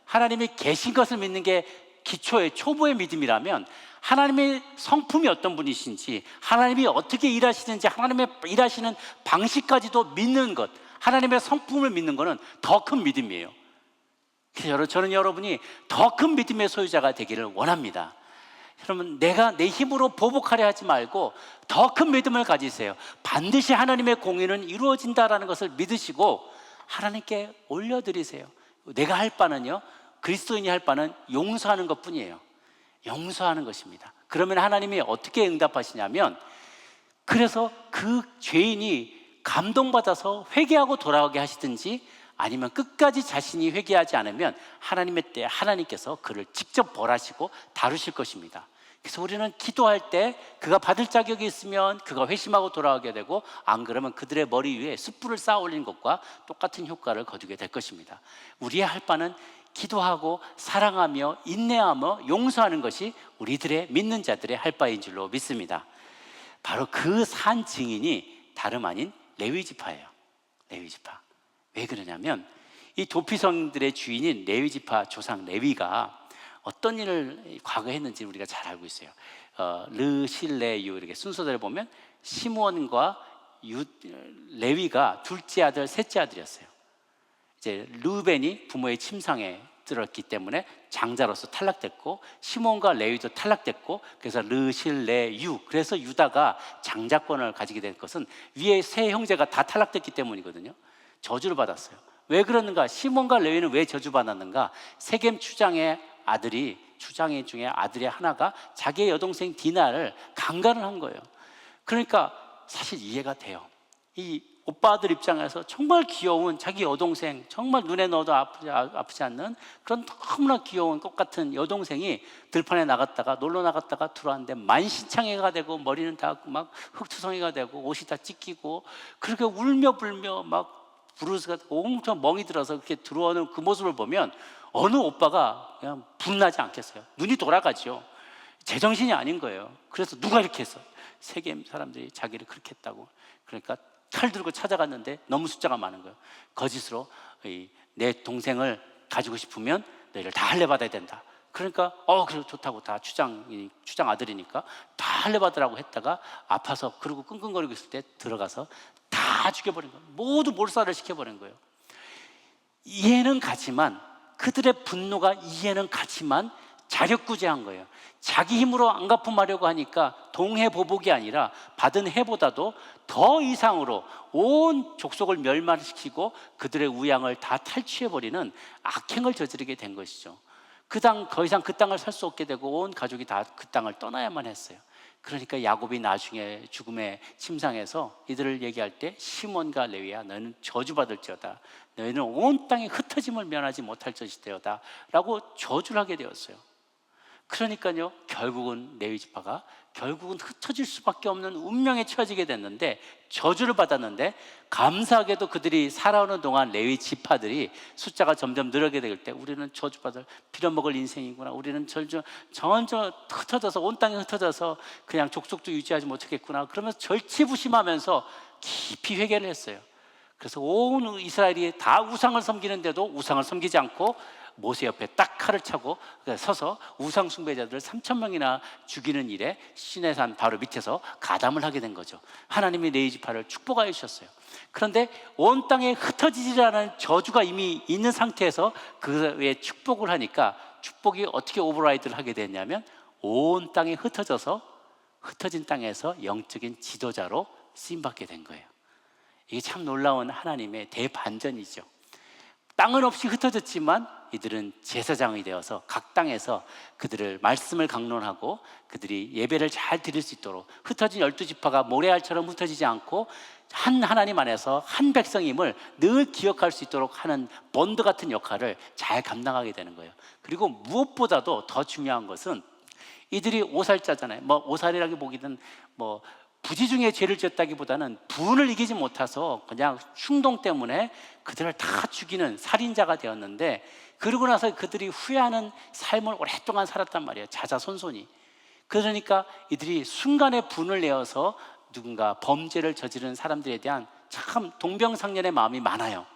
A: 하나님이 계신 것을 믿는 게 기초의 초보의 믿음이라면 하나님의 성품이 어떤 분이신지, 하나님이 어떻게 일하시는지, 하나님의 일하시는 방식까지도 믿는 것, 하나님의 성품을 믿는 것은 더 큰 믿음이에요. 그래서 저는 여러분이 더 큰 믿음의 소유자가 되기를 원합니다. 여러분, 내가 내 힘으로 보복하려 하지 말고 더 큰 믿음을 가지세요. 반드시 하나님의 공의는 이루어진다라는 것을 믿으시고 하나님께 올려드리세요. 내가 할 바는요, 그리스도인이 할 바는 용서하는 것뿐이에요. 용서하는 것입니다. 그러면 하나님이 어떻게 응답하시냐면, 그래서 그 죄인이 감동받아서 회개하고 돌아오게 하시든지, 아니면 끝까지 자신이 회개하지 않으면 하나님의 때 하나님께서 그를 직접 벌하시고 다루실 것입니다. 그래서 우리는 기도할 때 그가 받을 자격이 있으면 그가 회심하고 돌아오게 되고, 안 그러면 그들의 머리 위에 숯불을 쌓아 올리는 것과 똑같은 효과를 거두게 될 것입니다. 우리의 할 바는 기도하고 사랑하며 인내하며 용서하는 것이 우리들의 믿는 자들의 할 바인 줄로 믿습니다. 바로 그 산 증인이 다름 아닌 레위지파예요. 레위지파. 왜 그러냐면 이 도피성들의 주인인 레위지파 조상 레위가 어떤 일을 과거에 했는지 우리가 잘 알고 있어요. 르실레유 이렇게 순서대로 보면 시므온과 레위가 둘째 아들, 셋째 아들이었어요. 이제 르벤이 부모의 침상에 들었기 때문에 장자로서 탈락됐고, 시몬과 레위도 탈락됐고, 그래서 르실레유, 그래서 유다가 장자권을 가지게 된 것은 위에 세 형제가 다 탈락됐기 때문이거든요. 저주를 받았어요. 왜 그러는가? 시몬과 레위는 왜 저주받았는가? 세겜 추장의 중에 아들의 하나가 자기의 여동생 디나를 강간을 한 거예요. 그러니까 사실 이해가 돼요. 이 오빠들 입장에서 정말 귀여운 자기 여동생, 정말 눈에 넣어도 아프지 않는 그런 너무나 귀여운 꽃같은 여동생이 들판에 나갔다가 놀러 나갔다가 들어왔는데 만신창이가 되고, 머리는 다 막 흙투성이가 되고, 옷이 다 찢기고, 그렇게 울며 불며 막 브루스가 엄청 멍이 들어서 그렇게 들어오는 그 모습을 보면 어느 오빠가 그냥 분나지 않겠어요? 눈이 돌아가죠. 제정신이 아닌 거예요. 그래서 누가 이렇게 했어? 세겜 사람들이 자기를 그렇게 했다고. 그러니까 칼 들고 찾아갔는데 너무 숫자가 많은 거예요. 거짓으로 내 동생을 가지고 싶으면 너희를 다 할례받아야 된다. 그러니까 그래 좋다고, 다 추장 아들이니까 다 할례받으라고 했다가 아파서 그러고 끙끙거리고 있을 때 들어가서 다 죽여버린 거예요. 모두 몰살을 시켜버린 거예요. 이해는 가지만, 그들의 분노가 이해는 가지만 자력구제한 거예요. 자기 힘으로 안갚음하려고 하니까 동해보복이 아니라 받은 해보다도 더 이상으로 온 족속을 멸망시키고 그들의 우양을 다 탈취해버리는 악행을 저지르게 된 것이죠. 더 이상 그 땅을 살 수 없게 되고 온 가족이 다 그 땅을 떠나야만 했어요. 그러니까 야곱이 나중에 죽음의 침상에서 이들을 얘기할 때, 시몬과 레위야, 너희는 저주받을지어다. 너희는 온 땅에 흩어짐을 면하지 못할 것이되어다 라고 저주를 하게 되었어요. 그러니까요, 결국은 레위 지파가 결국은 흩어질 수밖에 없는 운명에 처해지게 됐는데, 저주를 받았는데, 감사하게도 그들이 살아오는 동안 레위 지파들이 숫자가 점점 늘어게 될 때, 우리는 저주받을 빌어먹을 인생이구나, 우리는 점점 흩어져서, 온 땅에 흩어져서 그냥 족속도 유지하지 못하겠구나, 그러면서 절치부심하면서 깊이 회개를 했어요. 그래서 온 이스라엘이 다 우상을 섬기는데도 우상을 섬기지 않고 모세 옆에 딱 칼을 차고 서서 우상 숭배자들을 3,000명이나 죽이는 일에 시내산 바로 밑에서 가담을 하게 된 거죠. 하나님이 레위 지파를 축복하여 주셨어요. 그런데 온 땅에 흩어지지 않은 저주가 이미 있는 상태에서 그 외에 축복을 하니까, 축복이 어떻게 오버라이드를 하게 됐냐면, 온 땅에 흩어져서 흩어진 땅에서 영적인 지도자로 쓰임받게 된 거예요. 이게 참 놀라운 하나님의 대반전이죠. 땅은 없이 흩어졌지만 이들은 제사장이 되어서 각 땅에서 그들을 말씀을 강론하고 그들이 예배를 잘 드릴 수 있도록, 흩어진 12지파가 모래알처럼 흩어지지 않고 한 하나님 안에서 한 백성임을 늘 기억할 수 있도록 하는 본드 같은 역할을 잘 감당하게 되는 거예요. 그리고 무엇보다도 더 중요한 것은, 이들이 오살자잖아요. 뭐 오살이라기 보기는 뭐 부지 중에 죄를 지었다기보다는 분을 이기지 못해서 그냥 충동 때문에 그들을 다 죽이는 살인자가 되었는데, 그러고 나서 그들이 후회하는 삶을 오랫동안 살았단 말이에요, 자자손손이. 그러니까 이들이 순간에 분을 내어서 누군가 범죄를 저지른 사람들에 대한 참 동병상련의 마음이 많아요.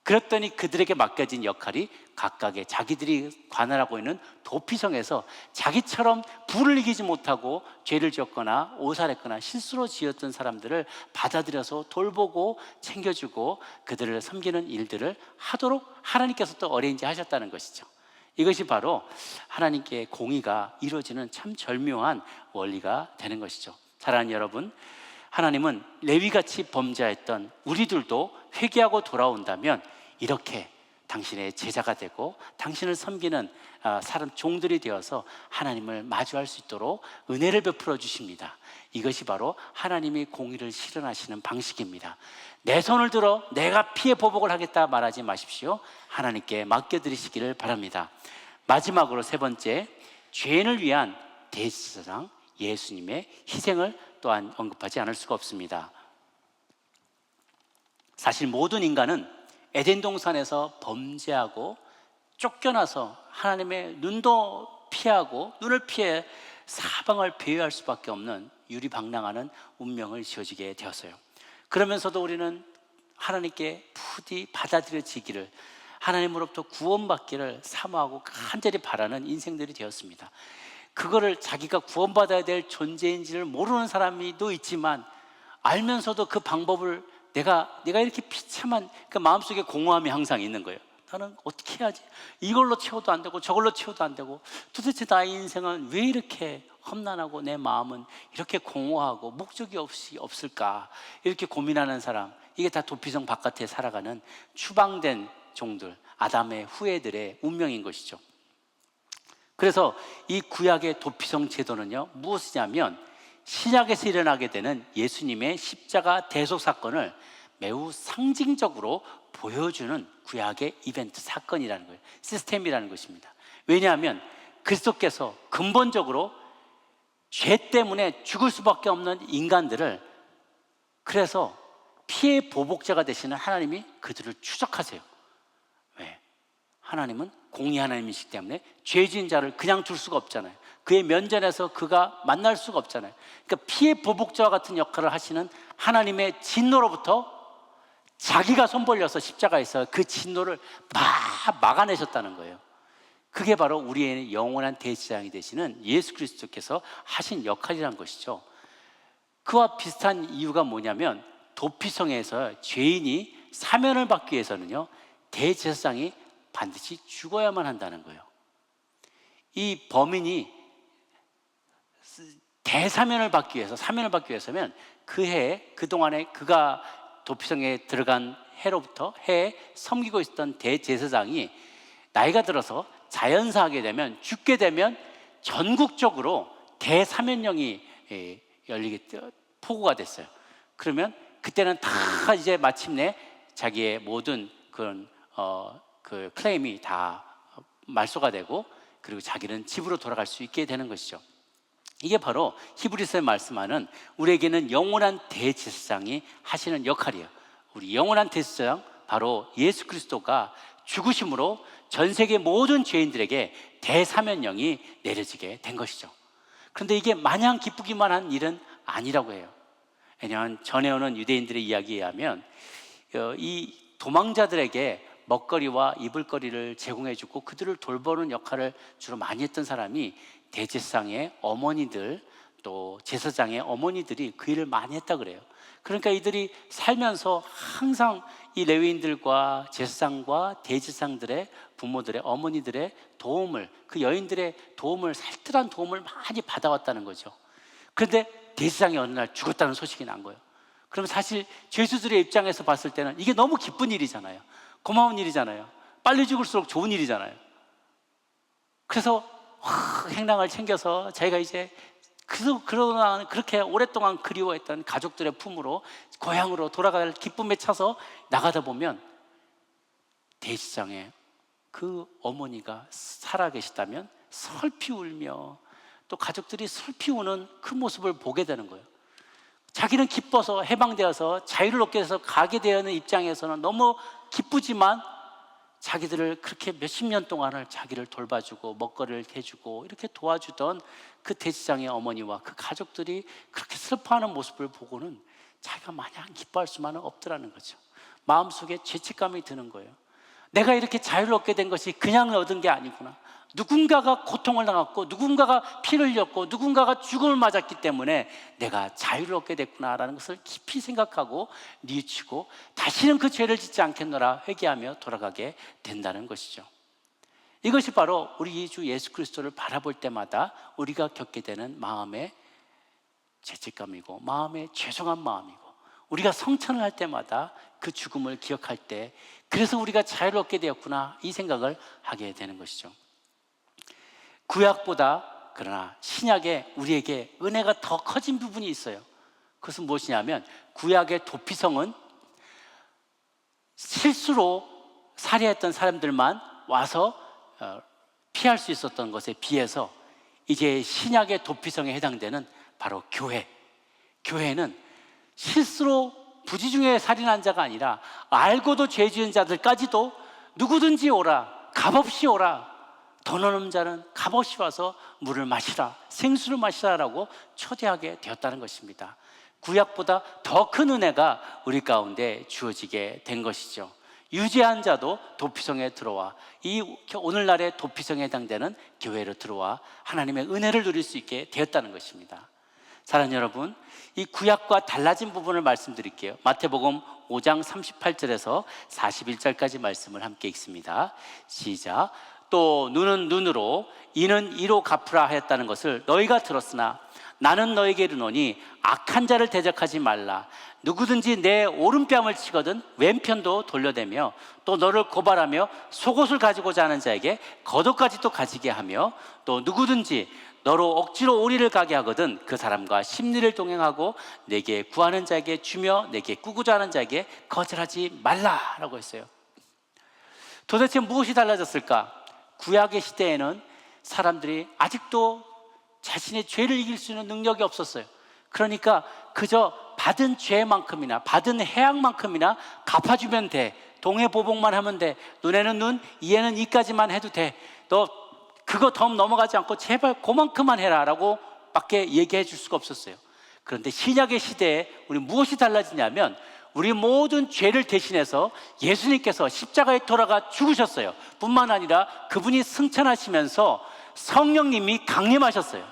A: 그랬더니 그들에게 맡겨진 역할이 각각의 자기들이 관할하고 있는 도피성에서 자기처럼 불을 이기지 못하고 죄를 지었거나 오살했거나 실수로 지었던 사람들을 받아들여서 돌보고 챙겨주고 그들을 섬기는 일들을 하도록 하나님께서 또 어레인지 하셨다는 것이죠. 이것이 바로 하나님께 공의가 이루어지는 참 절묘한 원리가 되는 것이죠. 사랑하는 여러분, 하나님은 레위같이 범죄했던 우리들도 회개하고 돌아온다면 이렇게 당신의 제자가 되고 당신을 섬기는 사람 종들이 되어서 하나님을 마주할 수 있도록 은혜를 베풀어 주십니다. 이것이 바로 하나님이 공의를 실현하시는 방식입니다. 내 손을 들어 내가 피해 보복을 하겠다 말하지 마십시오. 하나님께 맡겨드리시기를 바랍니다. 마지막으로 세 번째, 죄인을 위한 대제사장 예수님의 희생을 또한 언급하지 않을 수가 없습니다. 사실 모든 인간은 에덴 동산에서 범죄하고 쫓겨나서 하나님의 눈도 피하고 눈을 피해 사방을 배회할 수밖에 없는 유리방랑하는 운명을 지어지게 되었어요. 그러면서도 우리는 하나님께 부디 받아들여지기를, 하나님으로부터 구원받기를 사모하고 간절히 바라는 인생들이 되었습니다. 그거를 자기가 구원받아야 될 존재인지를 모르는 사람도 있지만, 알면서도 그 방법을 내가 이렇게 비참한 그 마음속에 공허함이 항상 있는 거예요. 나는 어떻게 해야지? 이걸로 채워도 안 되고 저걸로 채워도 안 되고, 도대체 나의 인생은 왜 이렇게 험난하고 내 마음은 이렇게 공허하고 목적이 없을까? 이렇게 고민하는 사람, 이게 다 도피성 바깥에 살아가는 추방된 종들, 아담의 후예들의 운명인 것이죠. 그래서 이 구약의 도피성 제도는요, 무엇이냐면 신약에서 일어나게 되는 예수님의 십자가 대속 사건을 매우 상징적으로 보여주는 구약의 이벤트 사건이라는 거예요. 시스템이라는 것입니다. 왜냐하면 그리스도께서 근본적으로 죄 때문에 죽을 수밖에 없는 인간들을, 그래서 피해 보복자가 되시는 하나님이 그들을 추적하세요. 왜? 하나님은 공의 하나님이시기 때문에 죄진 자를 그냥 둘 수가 없잖아요. 그의 면전에서 그가 만날 수가 없잖아요. 그러니까 피해 보복자와 같은 역할을 하시는 하나님의 진노로부터 자기가 손 벌려서 십자가에서 그 진노를 막아내셨다는 거예요. 그게 바로 우리의 영원한 대제사장이 되시는 예수 그리스도께서 하신 역할이란 것이죠. 그와 비슷한 이유가 뭐냐면, 도피성에서 죄인이 사면을 받기 위해서는요, 대제사장이 반드시 죽어야만 한다는 거예요. 이 범인이 대사면을 받기 위해서, 사면을 받기 위해서면 그 해에, 그동안에 그가 도피성에 들어간 해로부터 해에 섬기고 있었던 대제사장이 나이가 들어서 자연사하게 되면, 죽게 되면 전국적으로 대사면령이 포고가 됐어요. 그러면 그때는 다 이제 마침내 자기의 모든 그런 그 클레임이 다 말소가 되고, 그리고 자기는 집으로 돌아갈 수 있게 되는 것이죠. 이게 바로 히브리서에 말씀하는 우리에게는 영원한 대제사장이 하시는 역할이에요. 우리 영원한 대제사장, 바로 예수 그리스도가 죽으심으로 전 세계 모든 죄인들에게 대사면령이 내려지게 된 것이죠. 그런데 이게 마냥 기쁘기만 한 일은 아니라고 해요. 왜냐하면 전해 오는 유대인들의 이야기에 의하면 이 도망자들에게 먹거리와 입을거리를 제공해주고 그들을 돌보는 역할을 주로 많이 했던 사람이 대제사장의 어머니들, 또 제사장의 어머니들이 그 일을 많이 했다 그래요. 그러니까 이들이 살면서 항상 이 레위인들과 제사장과 대제사장들의 부모들의 어머니들의 도움을, 그 여인들의 도움을, 살뜰한 도움을 많이 받아왔다는 거죠. 그런데 대제사장이 어느 날 죽었다는 소식이 난 거예요. 그럼 사실 죄수들의 입장에서 봤을 때는 이게 너무 기쁜 일이잖아요. 고마운 일이잖아요. 빨리 죽을수록 좋은 일이잖아요. 그래서 행랑을 챙겨서 자기가 이제 그러나 그렇게 오랫동안 그리워했던 가족들의 품으로 고향으로 돌아갈 기쁨에 차서 나가다 보면 대제사장의 그 어머니가 살아계시다면 슬피 울며 또 가족들이 슬피 우는 그 모습을 보게 되는 거예요. 자기는 기뻐서 해방되어서 자유를 얻게 돼서 가게 되는 입장에서는 너무 기쁘지만 자기들을 그렇게 몇십 년 동안을 자기를 돌봐주고 먹거리를 해주고 이렇게 도와주던 그 대제사장의 어머니와 그 가족들이 그렇게 슬퍼하는 모습을 보고는 자기가 마냥 기뻐할 수만은 없더라는 거죠. 마음속에 죄책감이 드는 거예요. 내가 이렇게 자유를 얻게 된 것이 그냥 얻은 게 아니구나. 누군가가 고통을 당했고 누군가가 피를 흘렸고 누군가가 죽음을 맞았기 때문에 내가 자유를 얻게 됐구나라는 것을 깊이 생각하고 뉘우치고 다시는 그 죄를 짓지 않겠노라 회개하며 돌아가게 된다는 것이죠. 이것이 바로 우리 주 예수 그리스도를 바라볼 때마다 우리가 겪게 되는 마음의 죄책감이고 마음의 죄송한 마음이고, 우리가 성찬을 할 때마다 그 죽음을 기억할 때 그래서 우리가 자유를 얻게 되었구나 이 생각을 하게 되는 것이죠. 구약보다 그러나 신약에 우리에게 은혜가 더 커진 부분이 있어요. 그것은 무엇이냐면 구약의 도피성은 실수로 살해했던 사람들만 와서 피할 수 있었던 것에 비해서 이제 신약의 도피성에 해당되는 바로 교회는 실수로 부지중에 살인한 자가 아니라 알고도 죄 지은 자들까지도 누구든지 오라, 값없이 오라, 돈 없는 자는 값없이 와서 물을 마시라, 생수를 마시라라고 초대하게 되었다는 것입니다. 구약보다 더 큰 은혜가 우리 가운데 주어지게 된 것이죠. 유죄한 자도 도피성에 들어와 이 오늘날의 도피성에 해당되는 교회로 들어와 하나님의 은혜를 누릴 수 있게 되었다는 것입니다. 사랑하는 여러분, 이 구약과 달라진 부분을 말씀드릴게요. 마태복음 5장 38절에서 41절까지 말씀을 함께 읽습니다. 시작. 또 눈은 눈으로 이는 이로 갚으라 하였다는 것을 너희가 들었으나 나는 너에게 이르노니 악한 자를 대적하지 말라. 누구든지 내 오른뺨을 치거든 왼편도 돌려대며 또 너를 고발하며 속옷을 가지고자 하는 자에게 겉옷까지도 가지게 하며 또 누구든지 너로 억지로 오리를 가게 하거든 그 사람과 심리를 동행하고 내게 구하는 자에게 주며 내게 꾸고자 하는 자에게 거절하지 말라라고 했어요. 도대체 무엇이 달라졌을까? 구약의 시대에는 사람들이 아직도 자신의 죄를 이길 수 있는 능력이 없었어요. 그러니까 그저 받은 죄만큼이나 받은 해악만큼이나 갚아주면 돼. 동해보복만 하면 돼. 눈에는 눈, 이에는 이까지만 해도 돼. 너 그거 더 넘어가지 않고 제발 그만큼만 해라 라고 밖에 얘기해 줄 수가 없었어요. 그런데 신약의 시대에 우리 무엇이 달라지냐면 우리 모든 죄를 대신해서 예수님께서 십자가에 돌아가 죽으셨어요. 뿐만 아니라 그분이 승천하시면서 성령님이 강림하셨어요.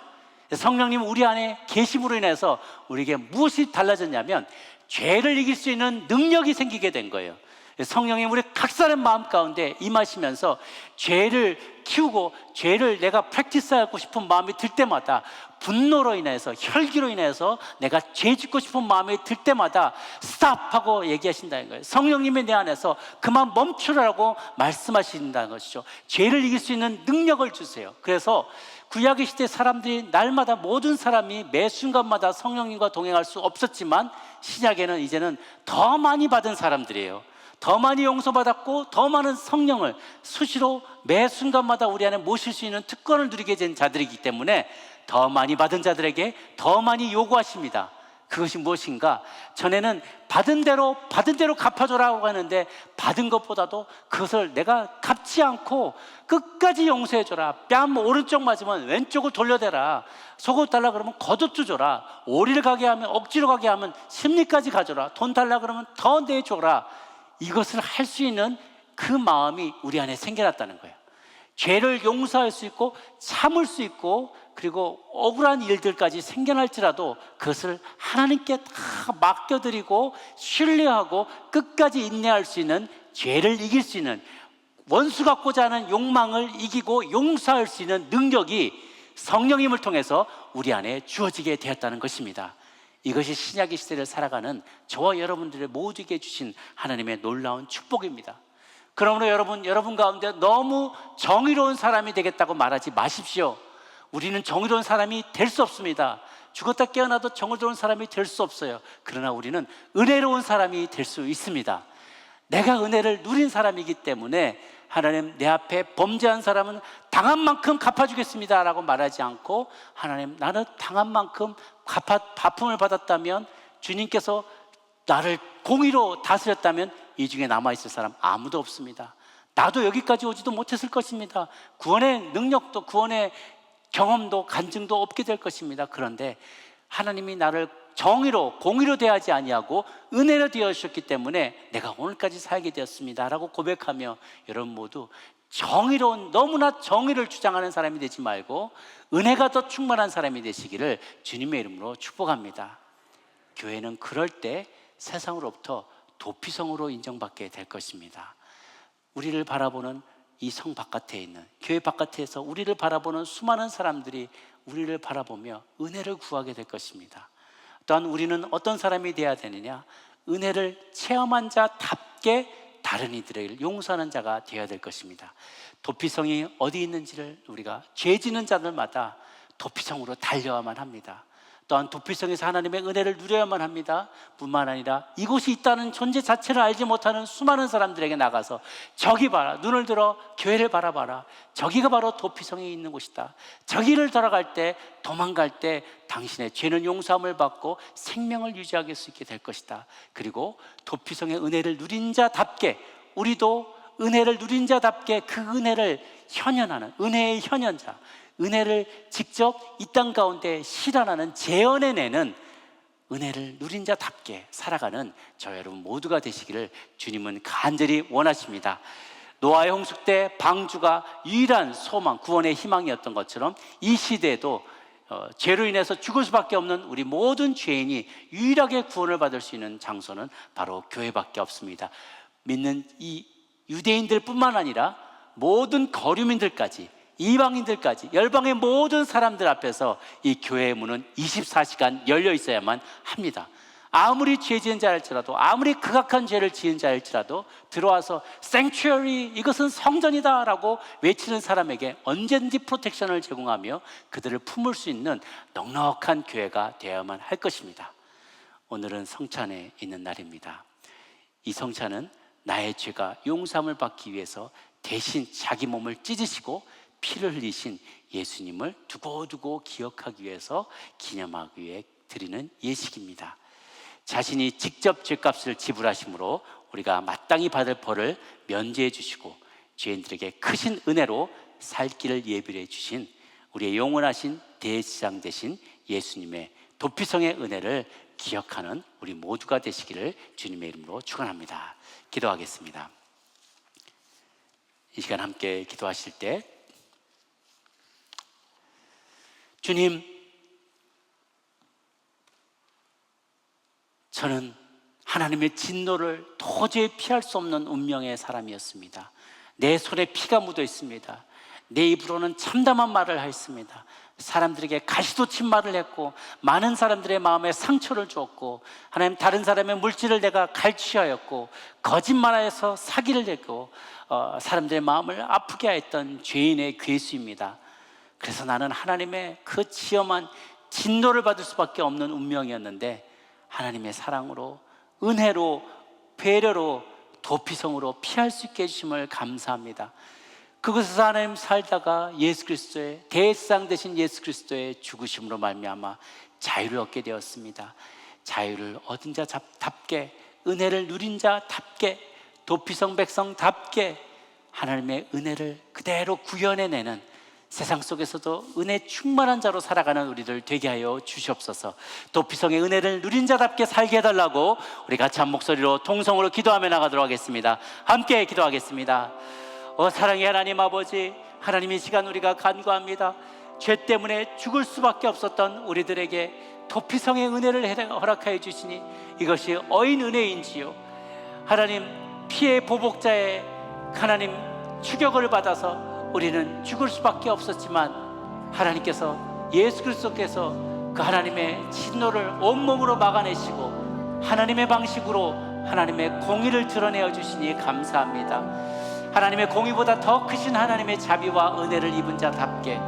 A: 성령님 우리 안에 계심으로 인해서 우리에게 무엇이 달라졌냐면 죄를 이길 수 있는 능력이 생기게 된 거예요. 성령님 우리 각 사람 마음 가운데 임하시면서 죄를 키우고 죄를 내가 프랙티스하고 싶은 마음이 들 때마다, 분노로 인해서 혈기로 인해서 내가 죄 짓고 싶은 마음이 들 때마다 스탑하고 얘기하신다는 거예요. 성령님이 내 안에서 그만 멈추라고 말씀하신다는 것이죠. 죄를 이길 수 있는 능력을 주세요. 그래서 구약의 시대 사람들이 날마다 모든 사람이 매 순간마다 성령님과 동행할 수 없었지만 신약에는 이제는 더 많이 받은 사람들이에요. 더 많이 용서받았고 더 많은 성령을 수시로 매 순간마다 우리 안에 모실 수 있는 특권을 누리게 된 자들이기 때문에 더 많이 받은 자들에게 더 많이 요구하십니다. 그것이 무엇인가? 전에는 받은 대로 갚아줘라고 하는데, 받은 것보다도 그것을 내가 갚지 않고 끝까지 용서해줘라. 뺨 오른쪽 맞으면 왼쪽을 돌려대라. 속옷 달라 그러면 겉옷 주줘라. 오리를 가게 하면, 억지로 가게 하면 심리까지 가져라. 돈 달라 그러면 더 내줘라. 이것을 할 수 있는 그 마음이 우리 안에 생겨났다는 거예요. 죄를 용서할 수 있고 참을 수 있고, 그리고 억울한 일들까지 생겨날지라도 그것을 하나님께 다 맡겨드리고 신뢰하고 끝까지 인내할 수 있는, 죄를 이길 수 있는, 원수 갖고자 하는 욕망을 이기고 용서할 수 있는 능력이 성령님을 통해서 우리 안에 주어지게 되었다는 것입니다. 이것이 신약의 시대를 살아가는 저와 여러분들의 모두에게 주신 하나님의 놀라운 축복입니다. 그러므로 여러분 가운데 너무 정의로운 사람이 되겠다고 말하지 마십시오. 우리는 정의로운 사람이 될 수 없습니다. 죽었다 깨어나도 정의로운 사람이 될 수 없어요. 그러나 우리는 은혜로운 사람이 될 수 있습니다. 내가 은혜를 누린 사람이기 때문에 하나님, 내 앞에 범죄한 사람은 당한 만큼 갚아주겠습니다 라고 말하지 않고, 하나님, 나는 당한 만큼 바품을 받았다면, 주님께서 나를 공의로 다스렸다면 이 중에 남아있을 사람 아무도 없습니다. 나도 여기까지 오지도 못했을 것입니다. 구원의 능력도, 구원의 경험도, 간증도 없게 될 것입니다. 그런데 하나님이 나를 정의로, 공의로 대하지 아니하고 은혜로 대하셨기 때문에 내가 오늘까지 살게 되었습니다 라고 고백하며, 여러분 모두 정의로운, 너무나 정의를 주장하는 사람이 되지 말고 은혜가 더 충만한 사람이 되시기를 주님의 이름으로 축복합니다. 교회는 그럴 때 세상으로부터 도피성으로 인정받게 될 것입니다. 우리를 바라보는 이 성 바깥에 있는, 교회 바깥에서 우리를 바라보는 수많은 사람들이 우리를 바라보며 은혜를 구하게 될 것입니다. 또한 우리는 어떤 사람이 되어야 되느냐? 은혜를 체험한 자답게 다른 이들을 용서하는 자가 되어야 될 것입니다. 도피성이 어디 있는지를 우리가 죄 지는 자들마다 도피성으로 달려야만 합니다. 또한 도피성에서 하나님의 은혜를 누려야만 합니다. 뿐만 아니라 이곳이 있다는 존재 자체를 알지 못하는 수많은 사람들에게 나가서, 저기 봐라, 눈을 들어 교회를 바라봐라, 저기가 바로 도피성에 있는 곳이다, 저기를 돌아갈 때, 도망갈 때 당신의 죄는 용서함을 받고 생명을 유지할 수 있게 될 것이다. 그리고 도피성의 은혜를 누린 자답게, 우리도 은혜를 누린 자답게 그 은혜를 현현하는, 은혜의 현현자, 은혜를 직접 이 땅 가운데 실현하는, 재현해내는, 은혜를 누린 자답게 살아가는 저 여러분 모두가 되시기를 주님은 간절히 원하십니다. 노아의 홍수 때 방주가 유일한 소망, 구원의 희망이었던 것처럼 이 시대에도 죄로 인해서 죽을 수밖에 없는 우리 모든 죄인이 유일하게 구원을 받을 수 있는 장소는 바로 교회밖에 없습니다. 믿는 이 유대인들 뿐만 아니라 모든 거류민들까지, 이방인들까지, 열방의 모든 사람들 앞에서 이 교회의 문은 24시간 열려 있어야만 합니다. 아무리 죄 지은 자일지라도, 아무리 극악한 죄를 지은 자일지라도 들어와서 sanctuary, 이것은 성전이다 라고 외치는 사람에게 언제든지 프로텍션을 제공하며 그들을 품을 수 있는 넉넉한 교회가 되어야만 할 것입니다. 오늘은 성찬에 있는 날입니다. 이 성찬은 나의 죄가 용서함을 받기 위해서 대신 자기 몸을 찢으시고 피를 흘리신 예수님을 두고두고 기억하기 위해서, 기념하기 위해 드리는 예식입니다. 자신이 직접 죄값을 지불하심으로 우리가 마땅히 받을 벌을 면제해 주시고 죄인들에게 크신 은혜로 살 길을 예비해 주신 우리의 영원하신 대제사장 되신 예수님의 도피성의 은혜를 기억하는 우리 모두가 되시기를 주님의 이름으로 축원합니다. 기도하겠습니다. 이 시간 함께 기도하실 때, 주님, 저는 하나님의 진노를 도저히 피할 수 없는 운명의 사람이었습니다. 내 손에 피가 묻어 있습니다. 내 입으로는 참담한 말을 하였습니다. 사람들에게 가시돋친 말을 했고, 많은 사람들의 마음에 상처를 주었고, 하나님, 다른 사람의 물질을 내가 갈취하였고, 거짓말하여서 사기를 냈고, 사람들의 마음을 아프게 하였던 죄인의 괴수입니다. 그래서 나는 하나님의 그 치엄한 진노를 받을 수밖에 없는 운명이었는데, 하나님의 사랑으로, 은혜로, 배려로 도피성으로 피할 수 있게 해주심을 감사합니다. 그곳에서 하나님 살다가 예수 그리스도의 대상 되신 예수 그리스도의 죽으심으로 말미암아 자유를 얻게 되었습니다. 자유를 얻은 자답게, 은혜를 누린 자답게, 도피성 백성답게 하나님의 은혜를 그대로 구현해내는, 세상 속에서도 은혜 충만한 자로 살아가는 우리들 되게 하여 주시옵소서. 도피성의 은혜를 누린 자답게 살게 해달라고 우리 같이 한 목소리로 통성으로 기도하며 나가도록 하겠습니다. 함께 기도하겠습니다. 사랑의 하나님 아버지, 하나님 이 시간 우리가 간구합니다. 죄 때문에 죽을 수밖에 없었던 우리들에게 도피성의 은혜를 허락하여 주시니 이것이 어인 은혜인지요. 하나님, 피해 보복자의 하나님 추격을 받아서 우리는 죽을 수밖에 없었지만 하나님께서, 예수 그리스도께서 그 하나님의 진노를 온몸으로 막아내시고 하나님의 방식으로 하나님의 공의를 드러내어 주시니 감사합니다. 하나님의 공의보다 더 크신 하나님의 자비와 은혜를 입은 자답게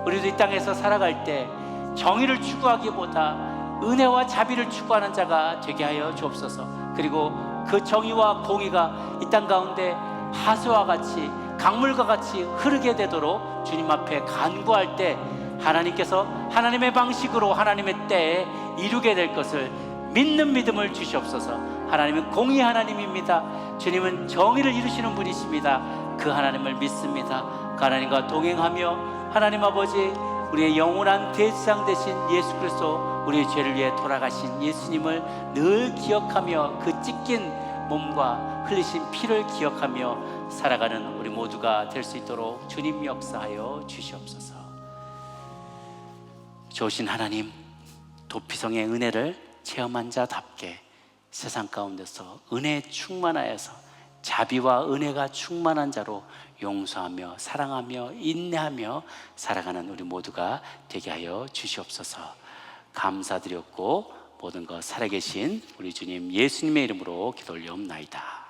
A: 우리도 이 땅에서 살아갈 때 정의를 추구하기보다 은혜와 자비를 추구하는 자가 되게 하여 주옵소서. 그리고 그 정의와 공의가 이 땅 가운데 하수와 같이, 강물과 같이 흐르게 되도록 주님 앞에 간구할 때 하나님께서 하나님의 방식으로 하나님의 때에 이루게 될 것을 믿는 믿음을 주시옵소서. 하나님은 공의 하나님입니다. 주님은 정의를 이루시는 분이십니다. 그 하나님을 믿습니다. 그 하나님과 동행하며 하나님 아버지, 우리의 영원한 대상 되신 예수 그리스도, 우리의 죄를 위해 돌아가신 예수님을 늘 기억하며 그 찢긴 몸과 흘리신 피를 기억하며 살아가는 우리 모두가 될 수 있도록 주님 역사하여 주시옵소서. 좋으신 하나님, 도피성의 은혜를 체험한 자답게 세상 가운데서 은혜에 충만하여서 자비와 은혜가 충만한 자로 용서하며 사랑하며 인내하며 살아가는 우리 모두가 되게 하여 주시옵소서. 감사드렸고 모든 것 살아계신 우리 주님 예수님의 이름으로 기도 올려옵나이다.